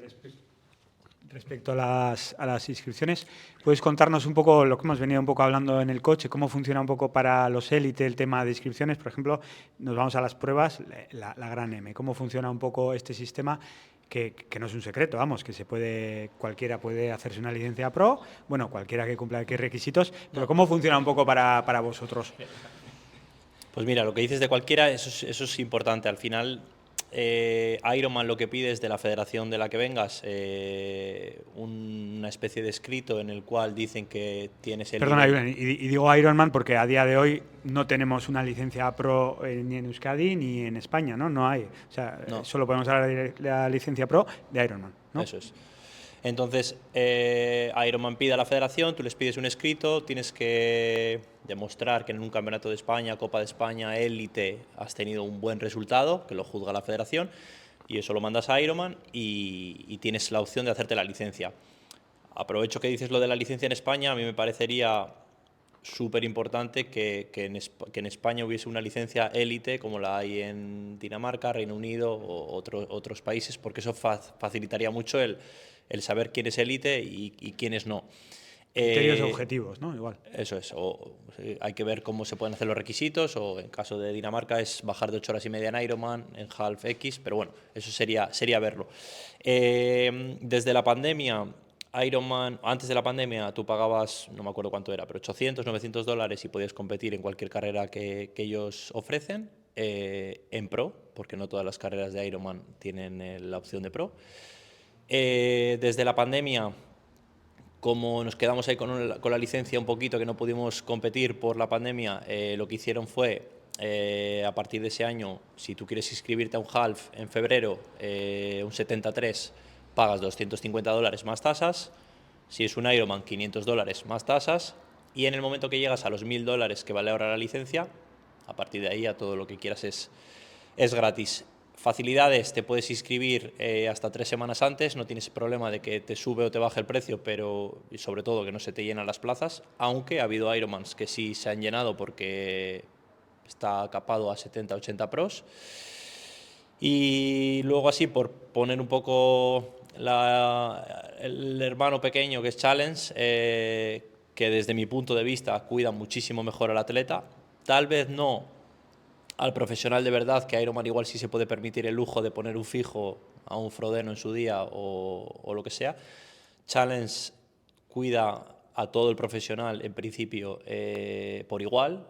respecto a las inscripciones, ¿puedes contarnos un poco lo que hemos venido un poco hablando en el coche, cómo funciona un poco para los élite el tema de inscripciones? Por ejemplo, nos vamos a las pruebas, la Gran M, ¿cómo funciona un poco este sistema? Que no es un secreto, vamos, que cualquiera puede hacerse una licencia pro, bueno, cualquiera que cumpla aquellos requisitos, pero ¿cómo funciona un poco para vosotros? Pues mira, lo que dices de cualquiera, eso es importante. Al final, Ironman lo que pide es de la federación de la que vengas una especie de escrito en el cual dicen que tienes el Perdona, nivel. y digo Ironman porque a día de hoy no tenemos una licencia pro ni en Euskadi ni en España, ¿no? No hay. O sea, No. solo podemos hablar de la licencia pro de Ironman, ¿no? Eso es. Entonces, Ironman pide a la federación, tú les pides un escrito, tienes que demostrar que en un campeonato de España, Copa de España, élite, has tenido un buen resultado, que lo juzga la federación, y eso lo mandas a Ironman y tienes la opción de hacerte la licencia. Aprovecho que dices lo de la licencia en España, a mí me parecería súper importante que en España hubiese una licencia élite como la hay en Dinamarca, Reino Unido o otros países, porque eso facilitaría mucho el saber quién es élite y quiénes no. Criterios objetivos, ¿no? Igual. Eso es. Hay que ver cómo se pueden hacer los requisitos, o en caso de Dinamarca es bajar de 8 horas y media en Ironman, en Half X, pero bueno, eso sería verlo. Desde la pandemia, Ironman, antes de la pandemia, tú pagabas, no me acuerdo cuánto era, pero $800, $900 y podías competir en cualquier carrera que ellos ofrecen, en pro, porque no todas las carreras de Ironman tienen la opción de pro. Desde la pandemia, como nos quedamos ahí con la licencia un poquito, que no pudimos competir por la pandemia, lo que hicieron fue, a partir de ese año, si tú quieres inscribirte a un half en febrero, un 73, pagas $250 más tasas. Si es un Ironman, $500 más tasas. Y en el momento que llegas a los $1000 que vale ahora la licencia, a partir de ahí a todo lo que quieras es gratis. Facilidades, te puedes inscribir hasta 3 semanas antes, no tienes problema de que te sube o te baje el precio, pero y sobre todo que no se te llenan las plazas, aunque ha habido Ironmans que sí se han llenado porque está capado a 70-80 pros. Y luego, así, por poner un poco el hermano pequeño que es Challenge, que desde mi punto de vista cuida muchísimo mejor al atleta, tal vez no al profesional de verdad, que Ironman igual sí se puede permitir el lujo de poner un fijo a un Frodeno en su día o lo que sea. Challenge cuida a todo el profesional, en principio, por igual,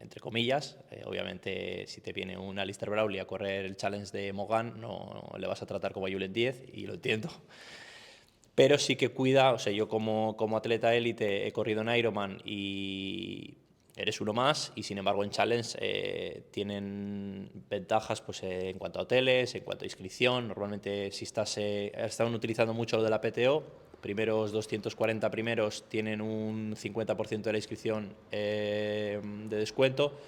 entre comillas. Obviamente, si te viene un Alistair Brawley a correr el Challenge de Mogan, no le vas a tratar como a Julen 10, y lo entiendo. pero sí que cuida, o sea, yo como atleta élite he corrido en Ironman y eres uno más, y sin embargo en Challenge tienen ventajas pues, en cuanto a hoteles, en cuanto a inscripción. Normalmente si están utilizando mucho lo de la PTO, primeros 240 primeros tienen un 50% de la inscripción de descuento,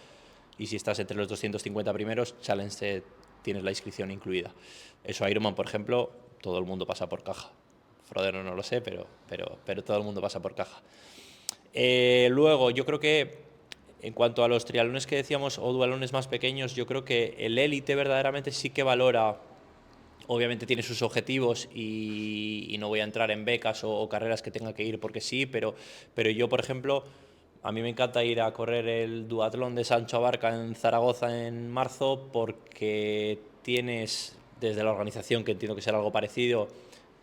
y si estás entre los 250 primeros, Challenge tienes la inscripción incluida. Eso Ironman, por ejemplo, todo el mundo pasa por caja. Frodeno no lo sé, pero todo el mundo pasa por caja. Luego, yo creo que en cuanto a los triatlones que decíamos o duatlones más pequeños, yo creo que el élite verdaderamente sí que valora, obviamente tiene sus objetivos y no voy a entrar en becas o carreras que tenga que ir porque sí, pero yo, por ejemplo, a mí me encanta ir a correr el duatlón de Sancho Abarca en Zaragoza en marzo, porque tienes, desde la organización, que entiendo que será algo parecido,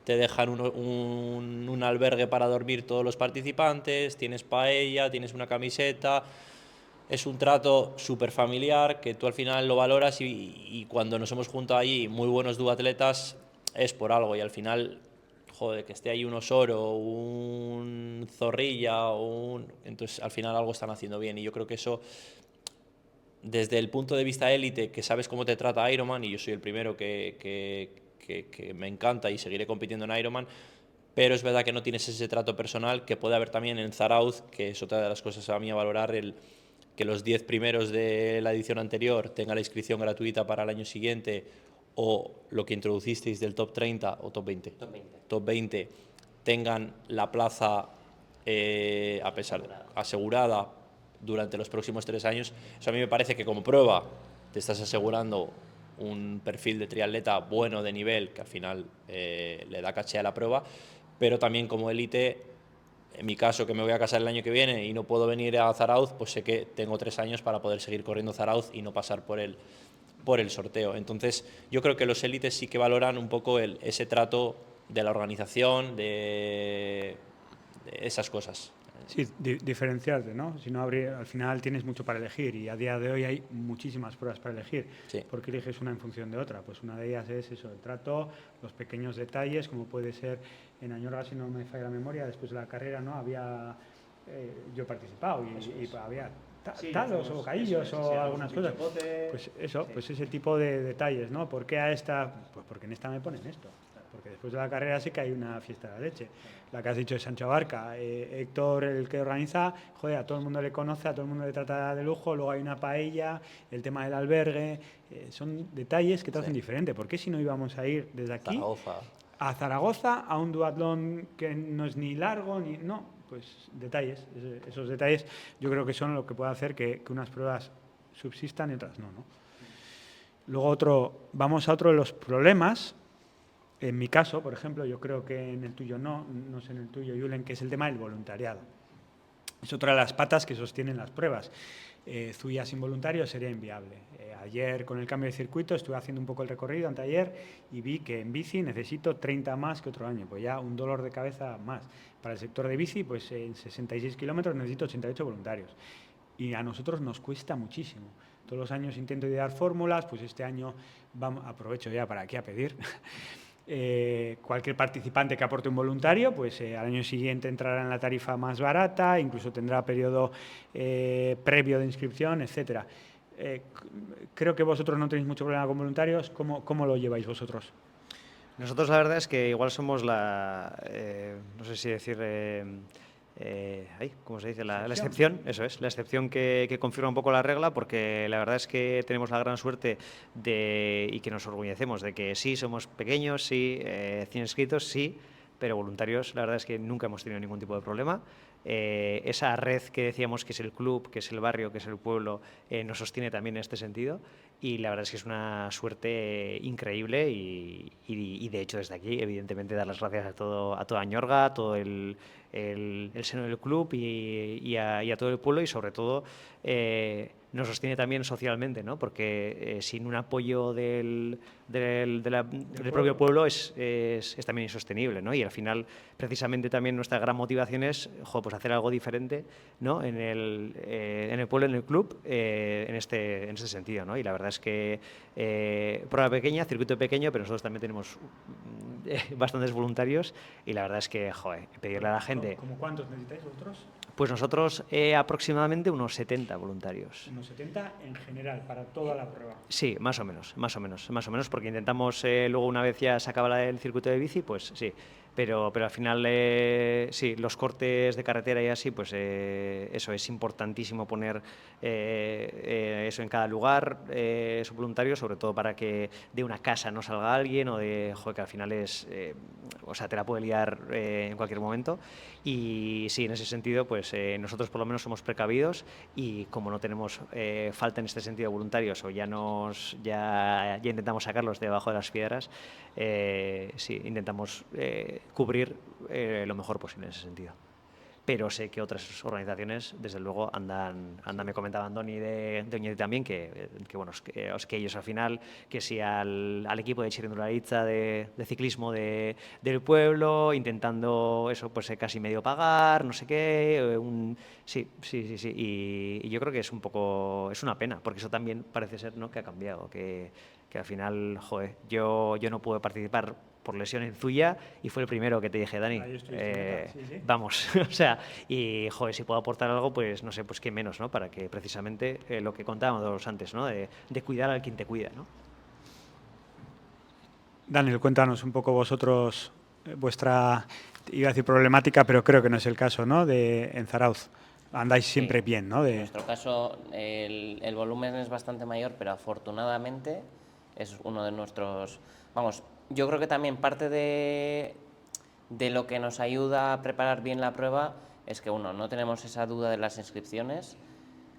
te dejan un albergue para dormir todos los participantes, tienes paella, tienes una camiseta, es un trato súper familiar que tú al final lo valoras, y cuando nos hemos juntado allí muy buenos duatletas es por algo, y al final, joder, que esté ahí un Osoro, un Zorrilla, entonces al final algo están haciendo bien, y yo creo que eso, desde el punto de vista élite, que sabes cómo te trata Ironman, y yo soy el primero que me encanta y seguiré compitiendo en Ironman, pero es verdad que no tienes ese trato personal que puede haber también en Zarauz, que es otra de las cosas a mí a valorar, que los 10 primeros de la edición anterior tengan la inscripción gratuita para el año siguiente, o lo que introducisteis del top 30 o top 20, top 20 tengan la plaza asegurada durante los próximos 3 años. Eso a mí me parece que como prueba te estás asegurando un perfil de triatleta bueno, de nivel, que al final le da caché a la prueba, pero también como élite, en mi caso, que me voy a casar el año que viene y no puedo venir a Zarauz, pues sé que tengo 3 años para poder seguir corriendo Zarauz y no pasar por el sorteo. Entonces, yo creo que los élites sí que valoran un poco ese trato de la organización, de esas cosas. Sí, diferenciarte, ¿no? Si no, al final tienes mucho para elegir, y a día de hoy hay muchísimas pruebas para elegir. Sí. ¿Por qué eliges una en función de otra? Pues una de ellas es eso, el trato, los pequeños detalles, como puede ser en Añorga, si no me falla la memoria, después de la carrera, ¿no? Había, yo he participado y había talos o bocadillos o algunas cosas. Pues eso, pues ese tipo de detalles, ¿no? ¿Por qué a esta? Pues porque en esta me ponen esto. Porque después de la carrera sí que hay una fiesta de la leche. La que has dicho de Sancho Abarca, Héctor, el que organiza, joder, a todo el mundo le conoce, a todo el mundo le trata de lujo, luego hay una paella, el tema del albergue, son detalles que te hacen diferente. ¿Por qué si no íbamos a ir desde aquí a Zaragoza, a un duatlón que no es ni largo, ni no? Pues detalles, esos detalles yo creo que son lo que puede hacer que unas pruebas subsistan y otras no, ¿no? Luego vamos a otro de los problemas. En mi caso, por ejemplo, yo creo que en el tuyo no sé en el tuyo, Julen, que es el tema del voluntariado. Es otra de las patas que sostienen las pruebas. Zuia sin voluntarios sería inviable. Ayer, con el cambio de circuito, estuve haciendo un poco el recorrido, anteayer, y vi que en bici necesito 30 más que otro año. Pues ya un dolor de cabeza más. Para el sector de bici, pues en 66 kilómetros necesito 88 voluntarios. Y a nosotros nos cuesta muchísimo. Todos los años intento idear fórmulas, pues este año aprovecho ya para aquí a pedir. Cualquier participante que aporte un voluntario, pues al año siguiente entrará en la tarifa más barata, incluso tendrá periodo previo de inscripción, etcétera. Creo que vosotros no tenéis mucho problema con voluntarios. ¿Cómo lo lleváis vosotros? Nosotros la verdad es que igual somos no sé si decir, ¿cómo se dice? La excepción, eso es, la excepción que confirma un poco la regla, porque la verdad es que tenemos la gran suerte y que nos orgullecemos de que sí, somos pequeños, sí, 100 inscritos, sí, pero voluntarios, la verdad es que nunca hemos tenido ningún tipo de problema. Esa red que decíamos que es el club, que es el barrio, que es el pueblo, nos sostiene también en este sentido, y la verdad es que es una suerte increíble, y de hecho desde aquí evidentemente dar las gracias a toda Añorga, a todo el seno del club y a todo el pueblo, y sobre todo nos sostiene también socialmente, ¿no? Porque sin un apoyo del propio pueblo es también insostenible, ¿no? Y al final, precisamente también nuestra gran motivación es pues hacer algo diferente, ¿no? En el pueblo, en el club, en este sentido, ¿no? Y la verdad es que prueba pequeña, circuito pequeño, pero nosotros también tenemos bastantes voluntarios y la verdad es que, joder, pedirle a la gente... ¿Cómo cuántos necesitáis vosotros? Pues nosotros aproximadamente unos 70 voluntarios. Unos 70 en general, para toda la prueba. Sí, más o menos, porque intentamos, luego una vez ya se acaba el circuito de bici, pues sí, pero al final, sí, los cortes de carretera y así, pues eso es importantísimo poner eso en cada lugar, esos voluntarios, sobre todo para que de una casa no salga alguien o de, joder, que al final es, o sea, te la puede liar en cualquier momento. Y sí, en ese sentido, pues nosotros por lo menos somos precavidos y como no tenemos falta en este sentido de voluntarios o ya intentamos sacarlos de debajo de las piedras, sí, intentamos cubrir lo mejor posible en ese sentido. Pero sé que otras organizaciones, desde luego, andan me comentaba Andoni de Oñati también, que bueno, es que ellos al final, que si al equipo de Txirrindularitza de ciclismo del pueblo, intentando eso, pues casi medio pagar, no sé qué, sí, y yo creo que es un poco, es una pena, porque eso también parece ser, ¿no?, que ha cambiado, que al final, joder, yo no pude participar por lesión en Zuya y fue el primero que te dije, Dani, sí. vamos, o sea, y joder, si puedo aportar algo, pues no sé, pues qué menos, ¿no? Para que precisamente lo que contábamos antes, ¿no? De cuidar al quien te cuida, ¿no? Daniel, cuéntanos un poco vosotros vuestra, iba a decir problemática, pero creo que no es el caso, ¿no?, en Zarauz. Andáis siempre bien, ¿no? En nuestro caso, el volumen es bastante mayor, pero afortunadamente es uno de nuestros... Vamos, yo creo que también parte de lo que nos ayuda a preparar bien la prueba es que, uno, no tenemos esa duda de las inscripciones,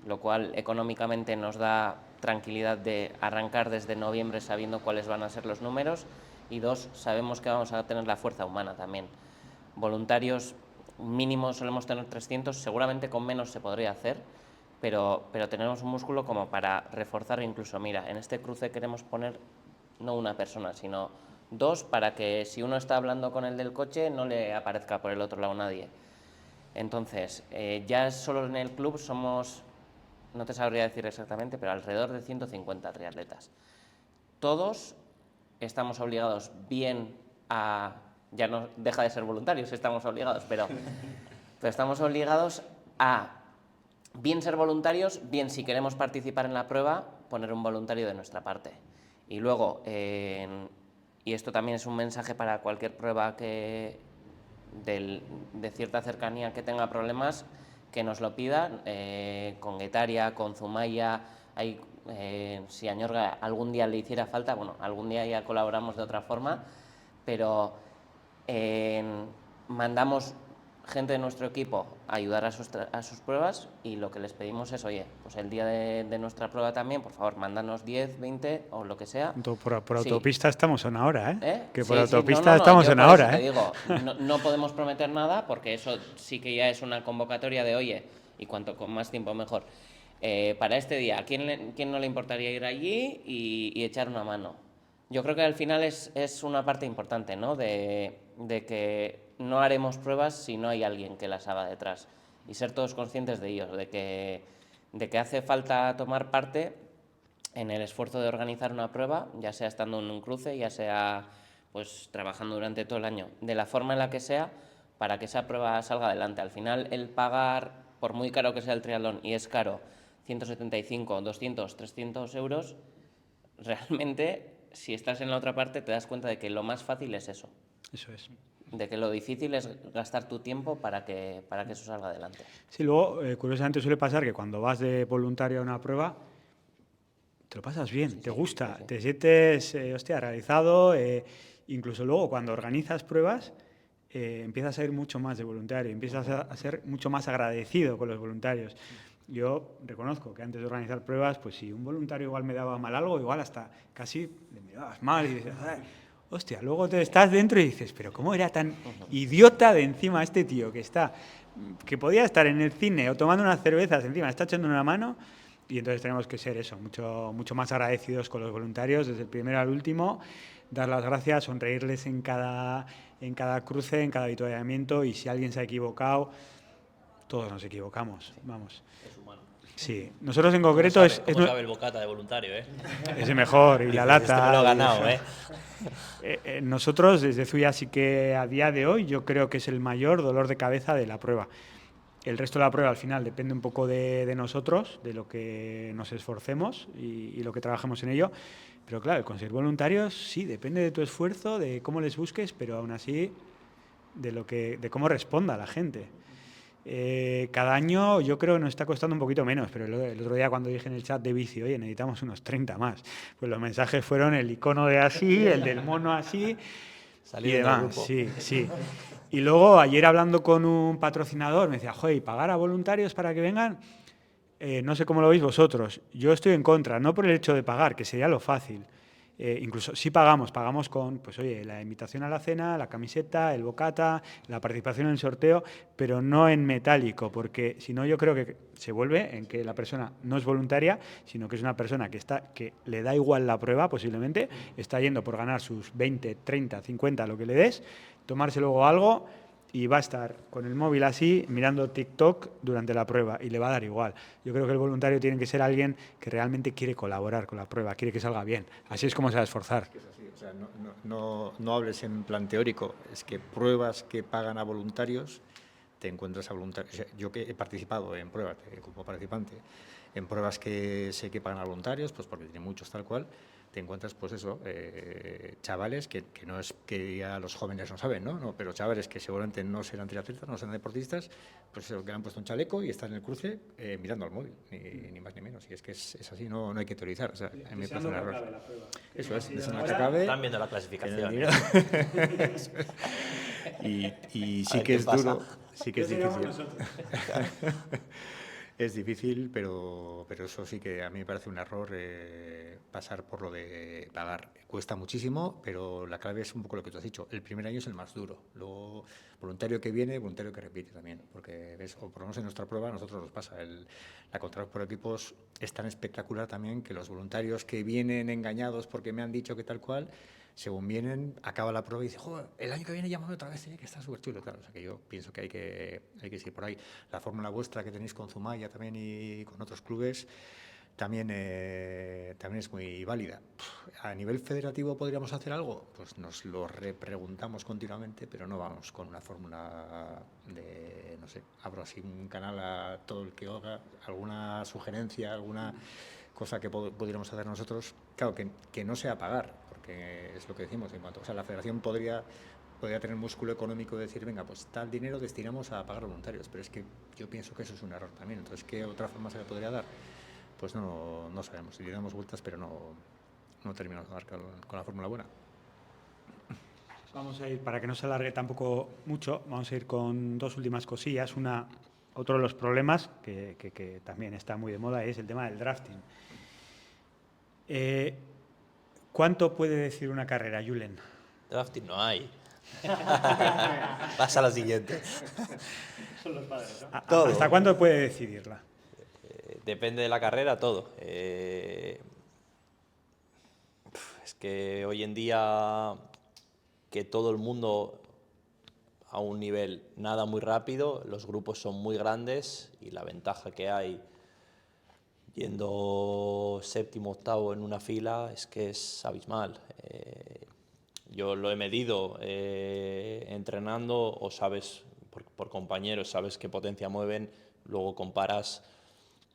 lo cual económicamente nos da tranquilidad de arrancar desde noviembre sabiendo cuáles van a ser los números, y dos, sabemos que vamos a tener la fuerza humana también. Voluntarios mínimo solemos tener 300, seguramente con menos se podría hacer, pero tenemos un músculo como para reforzar. Incluso, mira, en este cruce queremos poner no una persona, sino dos, para que si uno está hablando con el del coche no le aparezca por el otro lado nadie. Entonces, ya solo en el club somos, no te sabría decir exactamente, pero alrededor de 150 triatletas. Todos estamos obligados bien a... Ya no deja de ser voluntarios, estamos obligados, pero estamos obligados a bien ser voluntarios, bien, si queremos participar en la prueba, poner un voluntario de nuestra parte. Y luego, y esto también es un mensaje para cualquier prueba de cierta cercanía que tenga problemas, que nos lo pidan, con Guetaria, con Zumaya, si a Ñorga algún día le hiciera falta, bueno, algún día ya colaboramos de otra forma, pero mandamos gente de nuestro equipo a ayudar a sus pruebas, y lo que les pedimos es, oye, pues el día de nuestra prueba también, por favor, mándanos 10, 20 o lo que sea. Por autopista estamos en ahora, ¿eh? Que Sí, por sí, autopista estamos en ahora, te digo, no podemos prometer nada, porque eso sí que ya es una convocatoria de, oye, y cuanto con más tiempo mejor. Para este día, ¿a quién no le importaría ir allí y echar una mano? Yo creo que al final es una parte importante, ¿no?, de que no haremos pruebas si no hay alguien que las haga detrás, y ser todos conscientes de ello, de que hace falta tomar parte en el esfuerzo de organizar una prueba, ya sea estando en un cruce, ya sea pues trabajando durante todo el año, de la forma en la que sea, para que esa prueba salga adelante. Al final, el pagar, por muy caro que sea el triatlón, y es caro, 175, 200, 300 euros, realmente, si estás en la otra parte, te das cuenta de que lo más fácil es eso. Eso es. De que lo difícil es gastar tu tiempo para que eso salga adelante. Sí, luego, curiosamente suele pasar que cuando vas de voluntario a una prueba, te lo pasas bien, te gusta, te sientes, hostia, realizado. Incluso luego, cuando organizas pruebas, empiezas a ir mucho más de voluntario, empiezas a ser mucho más agradecido con los voluntarios. Yo reconozco que antes de organizar pruebas, pues si un voluntario igual me daba mal algo, igual hasta casi le mirabas mal y dices, hostia, luego te estás dentro y dices, pero ¿cómo era tan idiota de encima este tío que podía estar en el cine o tomando unas cervezas, encima está echando una mano? Y entonces tenemos que ser eso, mucho más agradecidos con los voluntarios, desde el primero al último, dar las gracias, sonreírles en cada cruce, en cada avituallamiento, y si alguien se ha equivocado, todos nos equivocamos, vamos. Es humano. Sí, nosotros en concreto ¿Cómo sabe el bocata de voluntario, eh? es el mejor y la Dices, lata. Este me lo he ganado, Nosotros desde Zuia sí que a día de hoy yo creo que es el mayor dolor de cabeza de la prueba. El resto de la prueba al final depende un poco de nosotros, de lo que nos esforcemos y lo que trabajemos en ello. Pero claro, el conseguir voluntarios sí, depende de tu esfuerzo, de cómo les busques, pero aún así de cómo responda la gente. Cada año yo creo que nos está costando un poquito menos, pero el otro día cuando dije en el chat de bici, oye, necesitamos unos 30 más, pues los mensajes fueron el icono de así, el del mono así y demás. Sí, sí. Y luego ayer hablando con un patrocinador me decía, joder, ¿y pagar a voluntarios para que vengan? No sé cómo lo veis vosotros. Yo estoy en contra, no por el hecho de pagar, que sería lo fácil. Incluso sí pagamos con, pues oye, la invitación a la cena, la camiseta, el bocata, la participación en el sorteo, pero no en metálico, porque si no yo creo que se vuelve en que la persona no es voluntaria, sino que es una persona que le da igual la prueba, posiblemente, está yendo por ganar sus 20, 30, 50, lo que le des, tomarse luego algo y va a estar con el móvil así mirando TikTok durante la prueba y le va a dar igual. Yo creo que el voluntario tiene que ser alguien que realmente quiere colaborar con la prueba, quiere que salga bien. Así es como se va a esforzar. Es así, o sea, no hables en plan teórico, es que pruebas que pagan a voluntarios, te encuentras a voluntarios. O sea, yo que he participado en pruebas como participante, en pruebas que sé que pagan a voluntarios, pues porque tiene muchos tal cual, te encuentras, pues eso, chavales que no es que ya los jóvenes no saben, ¿no? Pero chavales que seguramente no serán triatletas, no serán deportistas, pues eso, que le han puesto un chaleco y están en el cruce mirando al móvil, ni más ni menos. Y es que es así, no hay que teorizar. O sea, a mí me parece un error. Eso es, deseando que acabe. Están viendo la clasificación. Y sí ver que qué es pasa. duro, sí que es difícil. Es difícil, pero eso sí que a mí me parece un error pasar por lo de pagar. Cuesta muchísimo, pero la clave es un poco lo que tú has dicho. El primer año es el más duro. Luego, voluntario que viene, voluntario que repite también. Porque, ves, o por lo menos en nuestra prueba, a nosotros nos pasa. La contrata por equipos es tan espectacular también que los voluntarios que vienen engañados porque me han dicho que tal cual, según vienen, acaba la prueba y dice, joder, el año que viene llámame otra vez, que está súper chulo. Claro, o sea que yo pienso que hay que seguir por ahí. La fórmula vuestra que tenéis con Zumaya también y con otros clubes también es muy válida. ¿A nivel federativo podríamos hacer algo? Pues nos lo repreguntamos continuamente, pero no vamos con una fórmula de, no sé, abro así un canal a todo el que haga, alguna sugerencia, alguna cosa que pudiéramos hacer nosotros. Claro, que no sea pagar, porque es lo que decimos en cuanto, o sea, la federación podría tener músculo económico de decir, venga, pues tal dinero destinamos a pagar voluntarios, pero es que yo pienso que eso es un error también. Entonces, ¿qué otra forma se le podría dar? Pues no sabemos, y le damos vueltas, pero no terminamos de dar con la fórmula buena. Vamos a ir, para que no se alargue tampoco mucho, vamos a ir con dos últimas cosillas. Otro de los problemas que también está muy de moda es el tema del drafting. ¿Cuánto puede decir una carrera, Julen? Drafting no hay. Pasa a la siguiente. Son los padres, ¿no? Todo. ¿Hasta cuándo puede decidirla? Depende de la carrera, todo. Es que hoy en día que todo el mundo a un nivel nada muy rápido, los grupos son muy grandes y la ventaja que hay yendo séptimo, octavo en una fila es que es abismal. Yo lo he medido entrenando, o sabes, por compañeros, sabes qué potencia mueven, luego comparas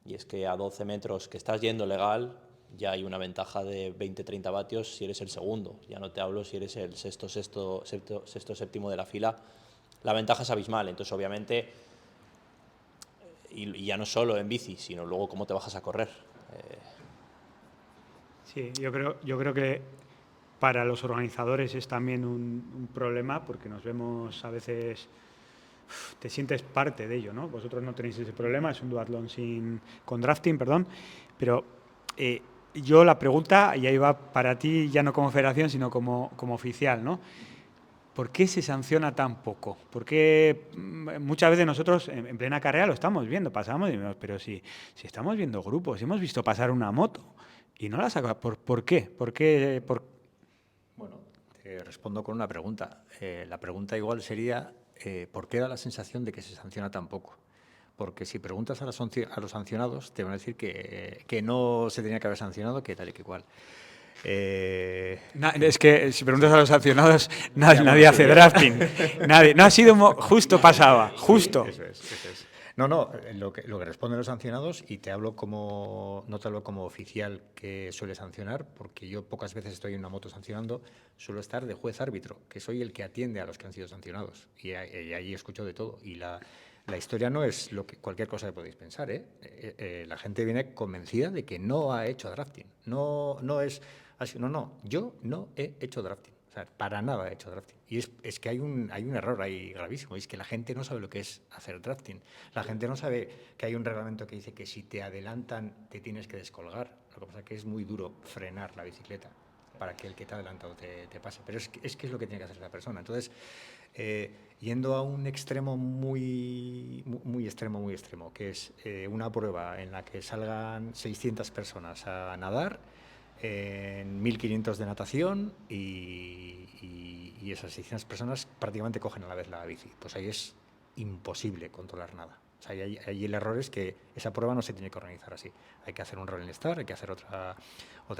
y es que a 12 metros que estás yendo legal ya hay una ventaja de 20-30 vatios si eres el segundo. Ya no te hablo si eres el sexto, séptimo de la fila. La ventaja es abismal, entonces obviamente, y ya no solo en bici, sino luego cómo te bajas a correr. Sí, yo creo que para los organizadores es también un problema porque nos vemos a veces, te sientes parte de ello, ¿no? Vosotros no tenéis ese problema, es un duatlón con drafting, perdón, pero yo la pregunta, y ahí va para ti ya no como federación, sino como oficial, ¿no? ¿Por qué se sanciona tan poco? Porque muchas veces nosotros en plena carrera lo estamos viendo, pasamos y decimos, pero si estamos viendo grupos, hemos visto pasar una moto y no la saca. ¿Por qué? Bueno, te respondo con una pregunta. La pregunta igual sería, ¿por qué da la sensación de que se sanciona tan poco? porque si preguntas a los sancionados te van a decir que no se tenía que haber sancionado, que tal y que cual. Es que si preguntas a los sancionados, nadie bueno, hace sí. drafting. Nadie. No ha sido justo pasaba, justo. Eso es. No, lo que responden los sancionados, y no te hablo como oficial que suele sancionar, porque yo pocas veces estoy en una moto sancionando, suelo estar de juez árbitro, que soy el que atiende a los que han sido sancionados, y ahí escucho de todo. Y la historia no es cualquier cosa que podéis pensar, ¿eh? La gente viene convencida de que no ha hecho drafting. No es así. No, yo no he hecho drafting. O sea, para nada he hecho drafting. Y es que hay un error ahí gravísimo, y es que la gente no sabe lo que es hacer drafting. La gente no sabe que hay un reglamento que dice que si te adelantan te tienes que descolgar. Lo que pasa es que es muy duro frenar la bicicleta para que el que te ha adelantado te pase. Pero es que es lo que tiene que hacer esa persona. Entonces, yendo a un extremo muy extremo, que es una prueba en la que salgan 600 personas a nadar, en 1500 de natación, y esas 600 personas prácticamente cogen a la vez la bici. Pues ahí es imposible controlar nada. O sea, ahí el error es que esa prueba no se tiene que organizar así. Hay que hacer un Rolling Star, hay que hacer otra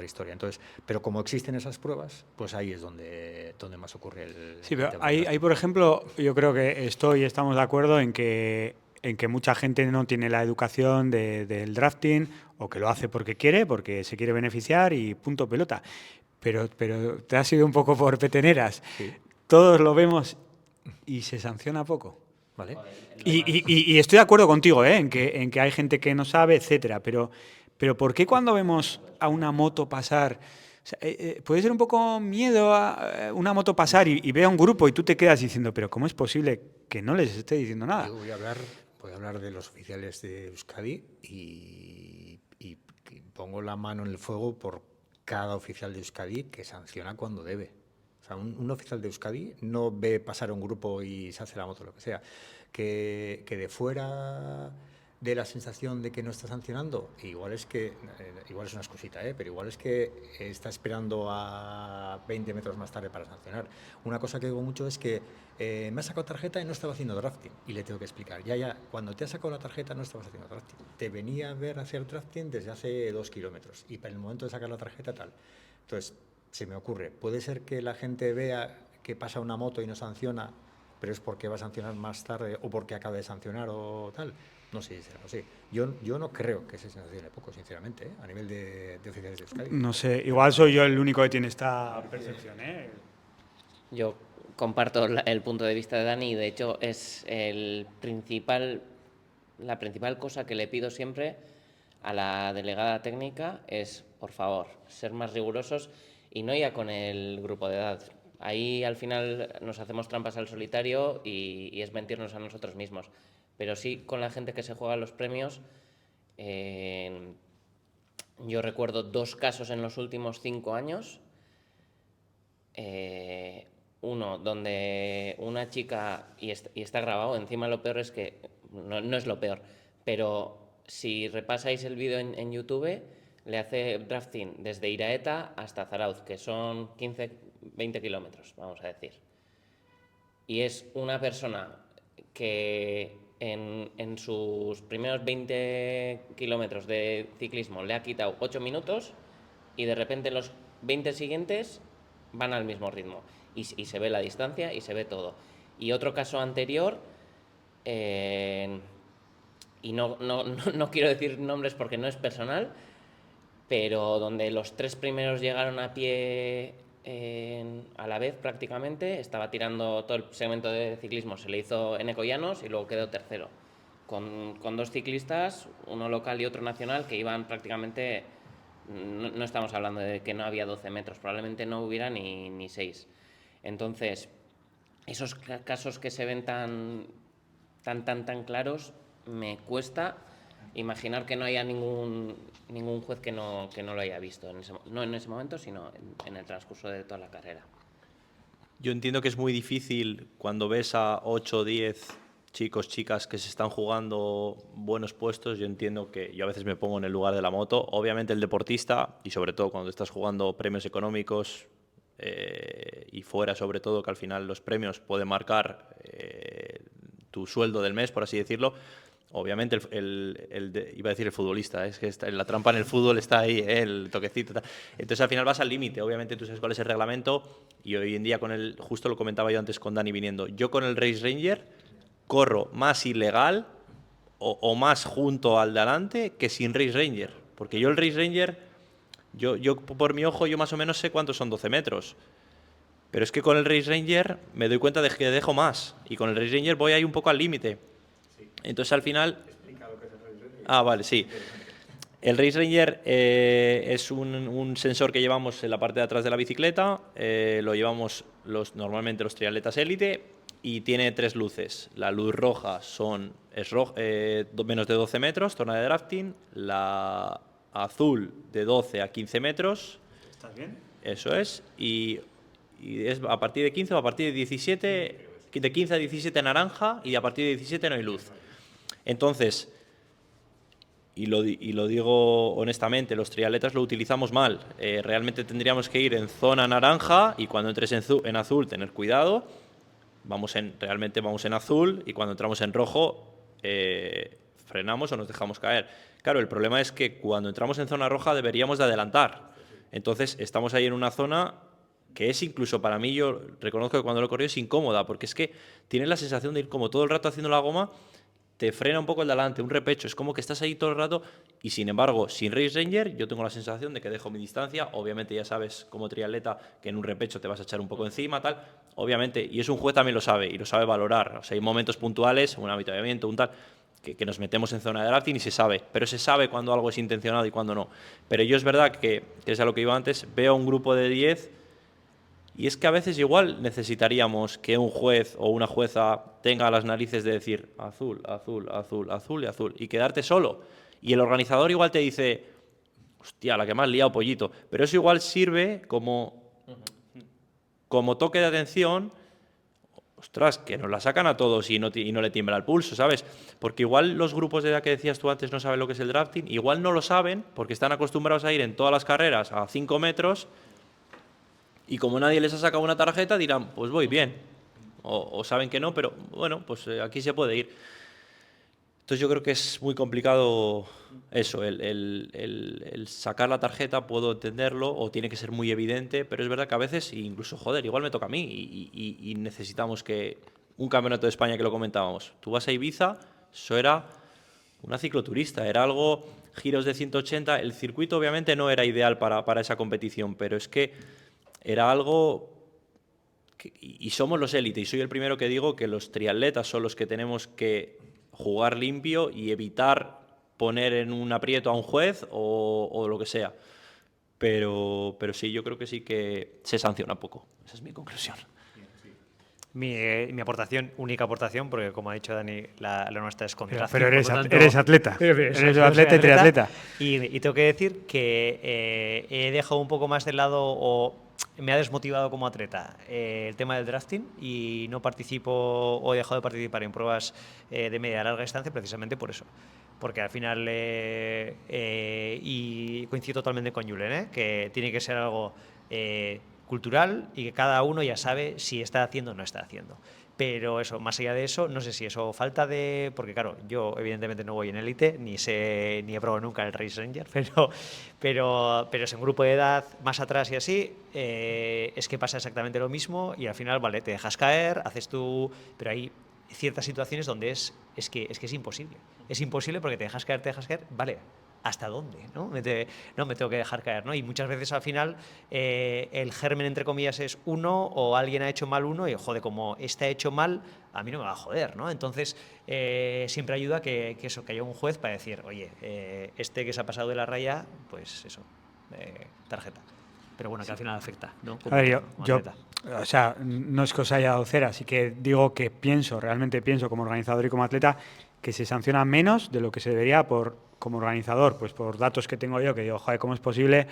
historia. Entonces, pero como existen esas pruebas, pues ahí es donde más ocurre el... Sí, pero tema. ahí, por ejemplo, yo creo que estamos de acuerdo en que mucha gente no tiene la educación del drafting, o que lo hace porque quiere, porque se quiere beneficiar y punto pelota. Pero te has ido un poco por peteneras. Sí. Todos lo vemos y se sanciona poco. ¿Vale? Y estoy de acuerdo contigo, en que hay gente que no sabe, etcétera. Pero ¿por qué cuando vemos a una moto pasar... O sea, puede ser un poco miedo a una moto pasar y ve a un grupo y tú te quedas diciendo, pero ¿cómo es posible que no les esté diciendo nada? Yo voy a hablar de los oficiales de Euskadi, y pongo la mano en el fuego por cada oficial de Euskadi que sanciona cuando debe. O sea, un oficial de Euskadi no ve pasar un grupo y se hace la moto, lo que sea. Que de fuera de la sensación de que no está sancionando, igual es una excusita, pero igual es que está esperando a 20 metros más tarde para sancionar. Una cosa que digo mucho es que me ha sacado tarjeta y no estaba haciendo drafting, y le tengo que explicar, ya, cuando te ha sacado la tarjeta no estabas haciendo drafting, te venía a ver hacer drafting desde hace 2 kilómetros, y para el momento de sacar la tarjeta tal. Entonces, se me ocurre, puede ser que la gente vea que pasa una moto y no sanciona, pero es porque va a sancionar más tarde, o porque acaba de sancionar o tal. No sé, yo no creo que se sancione poco, sinceramente, a nivel de oficiales de Euskadi. No sé, igual soy yo el único que tiene esta percepción, Yo comparto el punto de vista de Dani, y de hecho es la principal cosa que le pido siempre a la delegada técnica es, por favor, ser más rigurosos, y no ya con el grupo de edad. Ahí al final nos hacemos trampas al solitario y es mentirnos a nosotros mismos. Pero sí con la gente que se juega los premios. Yo recuerdo 2 casos en los últimos 5 años. Uno donde una chica, y está grabado, encima lo peor es que, no es lo peor, pero si repasáis el vídeo en YouTube, le hace drafting desde Iraeta hasta Zarauz, que son 15-20 kilómetros, vamos a decir. Y es una persona que en sus primeros 20 kilómetros de ciclismo le ha quitado 8 minutos, y de repente los 20 siguientes van al mismo ritmo. Y se ve la distancia y se ve todo. Y otro caso anterior, y no quiero decir nombres porque no es personal, pero donde los 3 primeros llegaron a pie a la vez prácticamente, estaba tirando todo el segmento de ciclismo, se le hizo Eneco Llanos y luego quedó tercero, con 2 ciclistas, uno local y otro nacional, que iban prácticamente, no estamos hablando de que no había 12 metros, probablemente no hubiera ni 6. Entonces, esos casos que se ven tan claros, me cuesta imaginar que no haya ningún juez que no lo haya visto, no en ese momento, sino en el transcurso de toda la carrera. Yo entiendo que es muy difícil cuando ves a 8 o 10 chicos, chicas que se están jugando buenos puestos. Yo entiendo que yo a veces me pongo en el lugar de la moto. Obviamente el deportista, y sobre todo cuando estás jugando premios económicos, y fuera sobre todo, que al final los premios pueden marcar tu sueldo del mes, por así decirlo. obviamente iba a decir el futbolista, es que la trampa en el fútbol está ahí, el toquecito. Entonces al final vas al límite, obviamente tú sabes cuál es el reglamento y hoy en día justo lo comentaba yo antes con Dani viniendo, yo con el Race Ranger corro más ilegal o más junto al delante que sin Race Ranger, porque yo el Race Ranger, yo por mi ojo yo más o menos sé cuántos son 12 metros. Pero es que con el Race Ranger me doy cuenta de que dejo más y con el Race Ranger voy ahí un poco al límite. Entonces al final... Explica lo que es el Race Ranger. Ah, vale, sí. El Race Ranger es un sensor que llevamos en la parte de atrás de la bicicleta, lo llevamos normalmente los triatletas élite y tiene 3 luces. La luz roja es menos de 12 metros, zona de drafting, la azul de 12 a 15 metros. ¿Estás bien? Eso es, y es a partir de 15 o a partir de 17, de 15 a 17 naranja y a partir de 17 no hay luz. Entonces, y lo digo honestamente, los triatletas lo utilizamos mal. Realmente tendríamos que ir en zona naranja y cuando entres en azul tener cuidado. Realmente vamos en azul y cuando entramos en rojo frenamos o nos dejamos caer. Claro, el problema es que cuando entramos en zona roja deberíamos de adelantar. Entonces estamos ahí en una zona que es incluso para mí, yo reconozco que cuando lo he corrido es incómoda, porque es que tienes la sensación de ir como todo el rato haciendo la goma, te frena un poco el delante, un repecho, es como que estás ahí todo el rato y sin embargo, sin Race Ranger yo tengo la sensación de que dejo mi distancia, obviamente ya sabes como triatleta que en un repecho te vas a echar un poco encima, tal, obviamente, y eso un juez también lo sabe y lo sabe valorar, o sea, hay momentos puntuales, un avituallamiento, un tal, que nos metemos en zona de drafting y se sabe, pero se sabe cuando algo es intencionado y cuando no, pero yo es verdad que es a lo que iba antes, veo un grupo de 10 y es que a veces igual necesitaríamos que un juez o una jueza tenga las narices de decir azul, azul, azul, azul y azul y quedarte solo. Y el organizador igual te dice, hostia, la que me has liado, pollito. Pero eso igual sirve como toque de atención, ostras, que nos la sacan a todos y no le tiembla el pulso, ¿sabes? Porque igual los grupos de edad que decías tú antes no saben lo que es el drafting, igual no lo saben porque están acostumbrados a ir en todas las carreras a 5 metros. Y como nadie les ha sacado una tarjeta, dirán, pues voy bien. O saben que no, pero bueno, pues aquí se puede ir. Entonces yo creo que es muy complicado eso, el sacar la tarjeta, puedo entenderlo, o tiene que ser muy evidente, pero es verdad que a veces, incluso, joder, igual me toca a mí y necesitamos que un campeonato de España que lo comentábamos. Tú vas a Ibiza, eso era una cicloturista, era algo, giros de 180, el circuito obviamente no era ideal para esa competición, pero es que era algo, y somos los élites, y soy el primero que digo que los triatletas son los que tenemos que jugar limpio y evitar poner en un aprieto a un juez o lo que sea. Pero sí, yo creo que sí que se sanciona poco. Esa es mi conclusión. Mi aportación, única aportación, porque como ha dicho Dani, la nuestra es concentración. Pero eres, por lo tanto, eres atleta. Eres atleta y triatleta. Y tengo que decir que he dejado un poco más de lado o me ha desmotivado como atleta el tema del drafting y no participo o he dejado de participar en pruebas de media y larga distancia precisamente por eso. Porque al final, y coincido totalmente con Julen, que tiene que ser algo cultural y que cada uno ya sabe si está haciendo o no está haciendo. Pero eso, más allá de eso, no sé si eso falta de... Porque claro, yo evidentemente no voy en élite, ni he probado nunca el Race Ranger, pero es un grupo de edad más atrás y así, es que pasa exactamente lo mismo y al final, vale, te dejas caer, haces tú... Pero hay ciertas situaciones donde es que es imposible. Es imposible porque te dejas caer, vale, ¿hasta dónde? ¿No? Me tengo que dejar caer, ¿no? Y muchas veces al final el germen, entre comillas, es uno o alguien ha hecho mal uno y, joder, como está hecho mal, a mí no me va a joder, ¿no? Entonces, siempre ayuda que haya un juez para decir, oye, este que se ha pasado de la raya, pues eso, tarjeta. Pero bueno, que al final afecta, ¿no? A ver, yo, o sea, no es que os haya dado cera, así que digo que realmente pienso como organizador y como atleta que se sanciona menos de lo que se debería como organizador, pues por datos que tengo yo, que digo, joder, ¿cómo es posible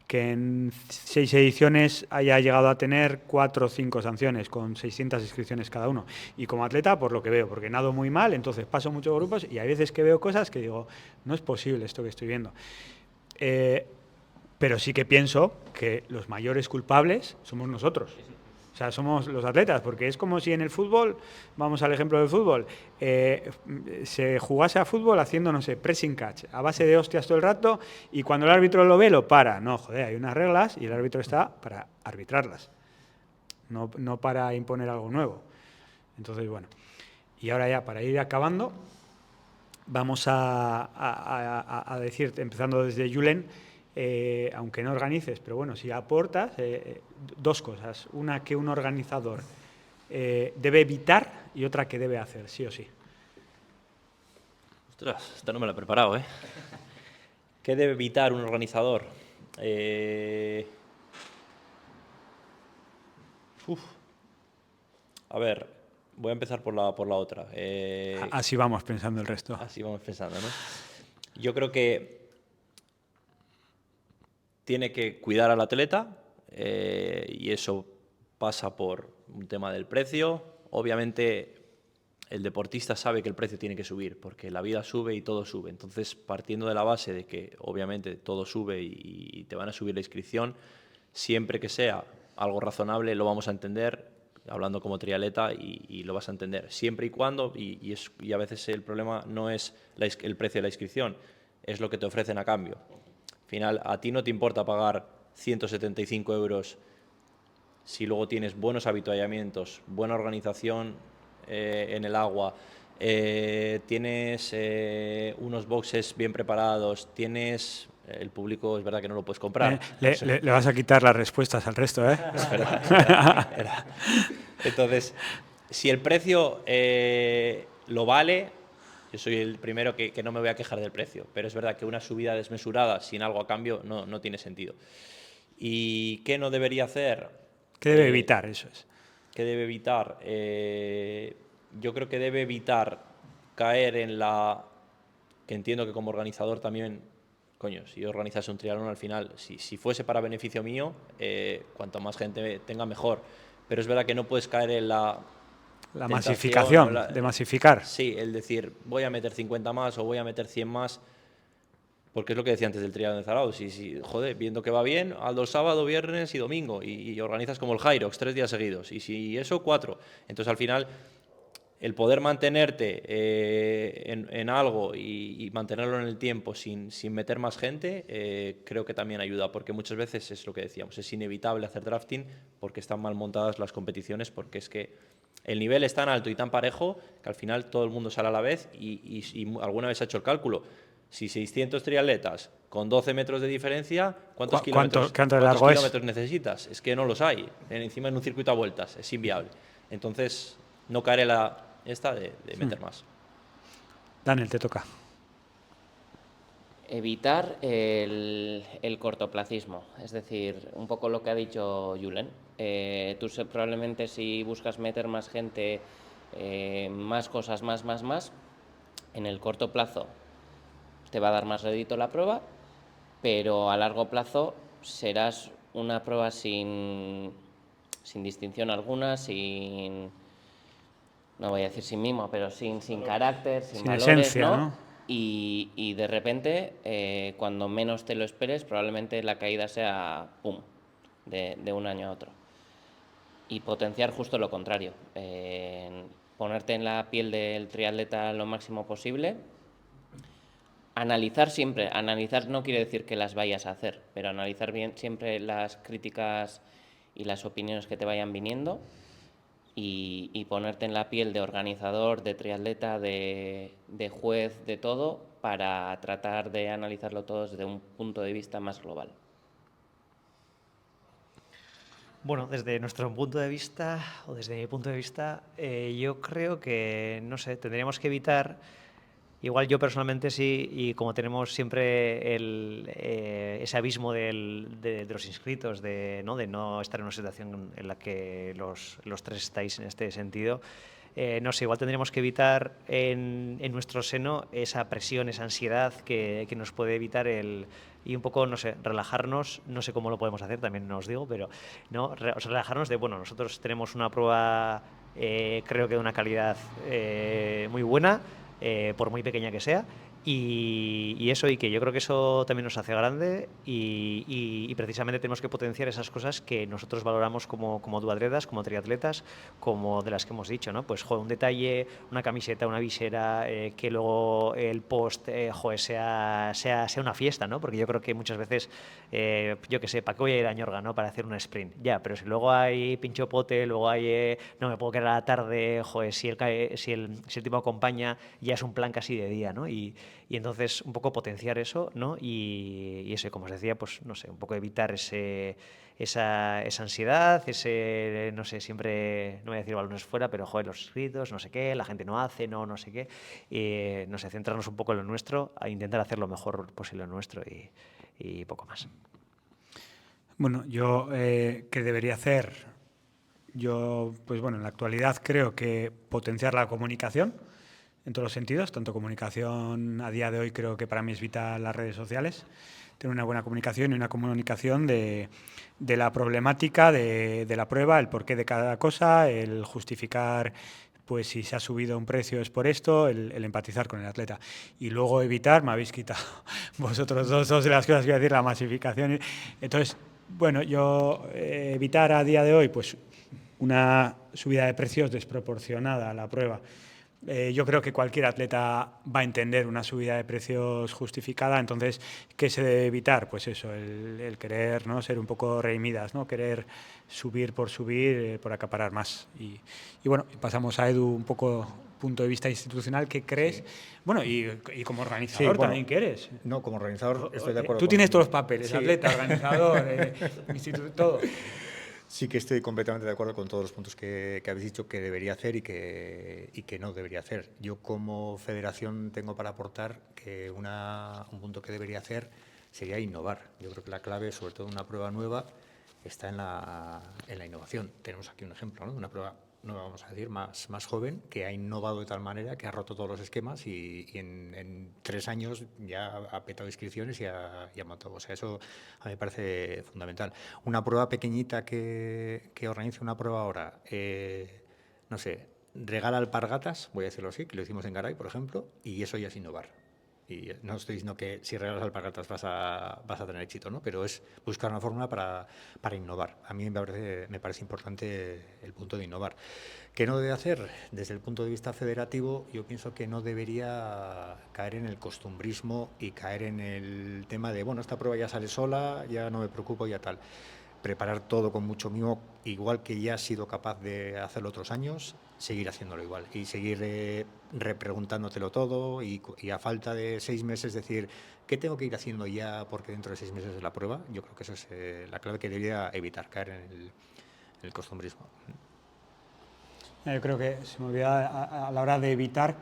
que en 6 ediciones haya llegado a tener 4 o 5 sanciones con 600 inscripciones cada uno? Y como atleta, por lo que veo, porque nado muy mal, entonces paso muchos grupos y hay veces que veo cosas que digo, no es posible esto que estoy viendo. Pero sí que pienso que los mayores culpables somos nosotros. O sea, somos los atletas, porque es como si en el fútbol, vamos al ejemplo del fútbol, se jugase a fútbol haciendo, no sé, pressing catch, a base de hostias todo el rato, y cuando el árbitro lo ve, lo para. No, joder, hay unas reglas y el árbitro está para arbitrarlas, no para imponer algo nuevo. Entonces, bueno, y ahora ya, para ir acabando, vamos a decir, empezando desde Julen, aunque no organices, pero bueno, si aportas, dos cosas. Una que un organizador debe evitar y otra que debe hacer, sí o sí. Ostras, esta no me la he preparado, ¿eh? ¿Qué debe evitar un organizador? A ver, voy a empezar por la otra. Así vamos pensando el resto. Así vamos pensando, ¿no? Yo creo que tiene que cuidar al atleta y eso pasa por un tema del precio. Obviamente el deportista sabe que el precio tiene que subir porque la vida sube y todo sube. Entonces, partiendo de la base de que obviamente todo sube y te van a subir la inscripción, siempre que sea algo razonable lo vamos a entender, hablando como triatleta, y lo vas a entender. Siempre y cuando, y a veces el problema no es el precio de la inscripción, es lo que te ofrecen a cambio. Al final, a ti no te importa pagar 175 euros si luego tienes buenos avituallamientos, buena organización en el agua, tienes unos boxes bien preparados, tienes... El público es verdad que no lo puedes comprar. Le vas a quitar las respuestas al resto, ¿eh? Espera. Entonces, si el precio lo vale, yo soy el primero que no me voy a quejar del precio, pero es verdad que una subida desmesurada sin algo a cambio no tiene sentido. ¿Y qué no debería hacer? ¿Qué debe evitar? Eso es. ¿Qué debe evitar? Yo creo que debe evitar caer en la... que entiendo que como organizador también... Coño, si organizas un triatlón al final, si fuese para beneficio mío, cuanto más gente tenga mejor. Pero es verdad que no puedes caer en la masificación, de masificar. Sí, el decir, voy a meter 50 más o voy a meter 100 más, porque es lo que decía antes del triatlón de Zaragoza. Joder, viendo que va bien, hazlo sábado, viernes y domingo, y organizas como el Hyrox, 3 días seguidos, y si eso, 4. Entonces al final... El poder mantenerte en algo y mantenerlo en el tiempo sin meter más gente, creo que también ayuda, porque muchas veces es lo que decíamos, es inevitable hacer drafting porque están mal montadas las competiciones, porque es que el nivel es tan alto y tan parejo que al final todo el mundo sale a la vez y alguna vez ha hecho el cálculo. Si 600 triatletas con 12 metros de diferencia, ¿cuántos kilómetros necesitas? Es que no los hay. Encima en un circuito a vueltas, es inviable. Entonces, no caer en la... de meter más. Daniel, te toca. Evitar el cortoplacismo, es decir, un poco lo que ha dicho Julen. Tú probablemente si buscas meter más gente, más cosas, más, en el corto plazo te va a dar más rédito la prueba, pero a largo plazo serás una prueba sin distinción alguna, no voy a decir sin mimo, pero sin carácter, sin valores, esencia, ¿no? Y de repente, cuando menos te lo esperes, probablemente la caída sea ¡pum!, de un año a otro. Y potenciar justo lo contrario, ponerte en la piel del triatleta lo máximo posible. Analizar siempre, analizar no quiere decir que las vayas a hacer, pero analizar bien siempre las críticas y las opiniones que te vayan viniendo. Y ponerte en la piel de organizador, de triatleta, de juez, de todo, para tratar de analizarlo todo desde un punto de vista más global. Bueno, desde nuestro punto de vista, o desde mi punto de vista, yo creo que, no sé, tendríamos que evitar... Igual yo personalmente sí, y como tenemos siempre ese abismo de los inscritos, de no estar en una situación en la que los tres estáis en este sentido, no sé, igual tendríamos que evitar en nuestro seno esa presión, esa ansiedad que nos puede evitar y un poco, no sé, relajarnos, no sé cómo lo podemos hacer, también no os digo, pero no relajarnos de, bueno, nosotros tenemos una prueba, creo que de una calidad muy buena, por muy pequeña que sea, Y eso, y que yo creo que eso también nos hace grande y precisamente tenemos que potenciar esas cosas que nosotros valoramos como duatletas, como triatletas, como de las que hemos dicho, ¿no? Pues, joder, un detalle, una camiseta, una visera, que luego el post, joder, sea una fiesta, ¿no? Porque yo creo que muchas veces, yo qué sé, ¿para qué voy a ir a Ñorga, ¿no? Para hacer un sprint. Ya, pero si luego hay pincho pote, luego hay, no me puedo quedar a la tarde, joder, si el tipo acompaña, ya es un plan casi de día, ¿no? Y entonces un poco potenciar eso, ¿no? Y eso, como os decía, pues no sé, un poco evitar esa ansiedad, no sé, siempre, no voy a decir balones fuera, pero joder, los escritos, no sé qué, la gente no hace, no sé qué, no sé, centrarnos un poco en lo nuestro, a intentar hacer lo mejor posible en lo nuestro y poco más. Bueno, yo, ¿qué debería hacer? Yo, pues bueno, en la actualidad creo que potenciar la comunicación en todos los sentidos, tanto comunicación a día de hoy creo que para mí es vital las redes sociales, tener una buena comunicación y una comunicación de la problemática de la prueba, el porqué de cada cosa, el justificar pues si se ha subido un precio es por esto, el empatizar con el atleta. Y luego evitar, me habéis quitado vosotros dos de las cosas que iba a decir, la masificación. Entonces, bueno, yo evitar a día de hoy pues una subida de precios desproporcionada a la prueba. Yo creo que cualquier atleta va a entender una subida de precios justificada, entonces, ¿qué se debe evitar? Pues eso, el querer, ¿no?, ser un poco reimidas, ¿no?, querer subir, por acaparar más. Y bueno, pasamos a Edu un poco punto de vista institucional, ¿qué crees? Sí. Bueno, y como organizador, sí, bueno, también, ¿qué eres? No, como organizador estoy de acuerdo. Tú tienes todos los papeles, sí. Atleta, organizador, instituto, todo. Sí que estoy completamente de acuerdo con todos los puntos que habéis dicho que debería hacer y que no debería hacer. Yo como federación tengo para aportar que un punto que debería hacer sería innovar. Yo creo que la clave, sobre todo en una prueba nueva, está en la innovación. Tenemos aquí un ejemplo, ¿no?, de una prueba nueva, vamos a decir, más joven, que ha innovado de tal manera que ha roto todos los esquemas y en 3 años ya ha petado inscripciones y ha montado. O sea, eso a mí me parece fundamental. Una prueba pequeñita que organice una prueba ahora, no sé, regala alpargatas, voy a decirlo así, que lo hicimos en Garay, por ejemplo, y eso ya es innovar. Y no estoy diciendo que si regalas alpargatas vas a tener éxito, ¿no? Pero es buscar una fórmula para innovar. A mí me parece importante el punto de innovar. ¿Qué no debe hacer? Desde el punto de vista federativo, yo pienso que no debería caer en el costumbrismo y caer en el tema de, bueno, esta prueba ya sale sola, ya no me preocupo, ya tal. Preparar todo con mucho mimo, igual que ya has sido capaz de hacerlo otros años, seguir haciéndolo igual y seguir repreguntándotelo todo y a falta de 6 meses decir, ¿qué tengo que ir haciendo ya porque dentro de 6 meses es la prueba? Yo creo que eso es la clave que debería evitar, caer en el costumbrismo. Yo creo que se me olvida a la hora de evitar,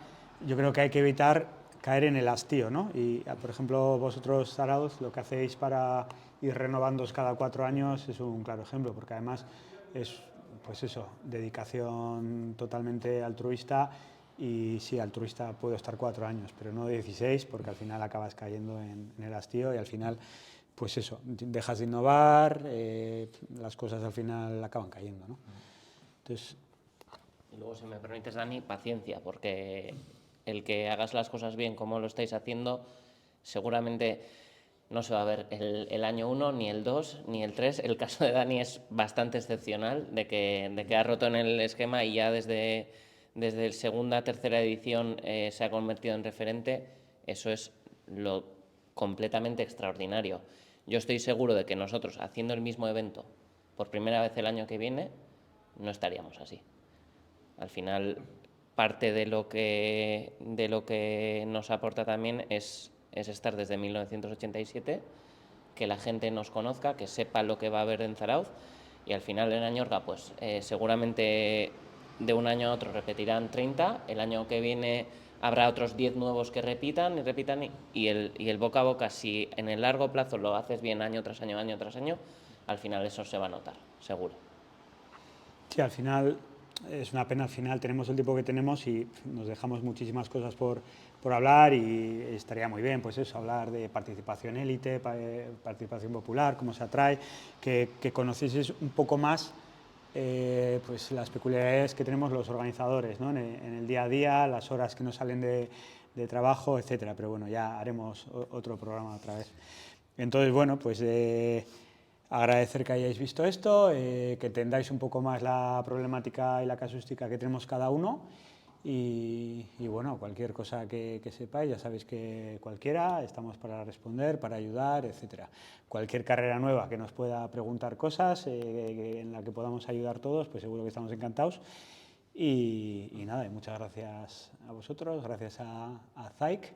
yo creo que hay que evitar caer en el hastío, ¿no? Y, por ejemplo, vosotros, Arauz, lo que hacéis para ir renovándoos cada 4 años es un claro ejemplo, porque además es, pues eso, dedicación totalmente altruista. Y sí, altruista puedo estar 4 años, pero no 16, porque al final acabas cayendo en el hastío y al final, pues eso, dejas de innovar, las cosas al final acaban cayendo, ¿no? Entonces... Y luego, si me permites, Dani, paciencia, porque el que hagas las cosas bien como lo estáis haciendo, seguramente no se va a ver el año 1, ni el 2, ni el 3. El caso de Dani es bastante excepcional, de que ha roto en el esquema y ya desde la segunda, tercera edición se ha convertido en referente. Eso es lo completamente extraordinario. Yo estoy seguro de que nosotros, haciendo el mismo evento por primera vez el año que viene, no estaríamos así. Al final, parte de lo que nos aporta también es estar desde 1987, que la gente nos conozca, que sepa lo que va a haber en Zarauz, y al final en Añorga, pues seguramente de un año a otro repetirán 30, el año que viene habrá otros 10 nuevos que repitan, y el boca a boca, si en el largo plazo lo haces bien año tras año, al final eso se va a notar, seguro. Sí, al final... Es una pena, al final tenemos el tiempo que tenemos y nos dejamos muchísimas cosas por hablar y estaría muy bien, pues eso, hablar de participación élite, participación popular, cómo se atrae, que conocieseis un poco más pues las peculiaridades que tenemos los organizadores, ¿no?, en el día a día, las horas que nos salen de de trabajo, etcétera. Pero bueno, ya haremos otro programa otra vez. Entonces, bueno, pues agradecer que hayáis visto esto, que entendáis un poco más la problemática y la casuística que tenemos cada uno. Y bueno, cualquier cosa que sepáis, ya sabéis que cualquiera, estamos para responder, para ayudar, etcétera. Cualquier carrera nueva que nos pueda preguntar cosas, en la que podamos ayudar todos, pues seguro que estamos encantados. Y nada, y muchas gracias a vosotros, gracias a Zyke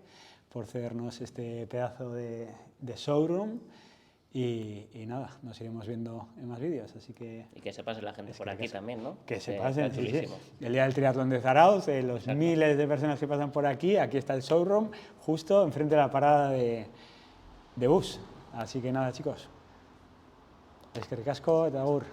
por cedernos este pedazo de showroom. Y nada, nos iremos viendo en más vídeos, así que... Y que se pase la gente por aquí también, ¿no? Que se Está pasen, sí, sí. chulísimo. El día del triatlón de Zarauz, los Exacto. miles de personas que pasan por aquí está el showroom, justo enfrente de la parada de bus. Así que nada, chicos. Eskerrik asko eta agur.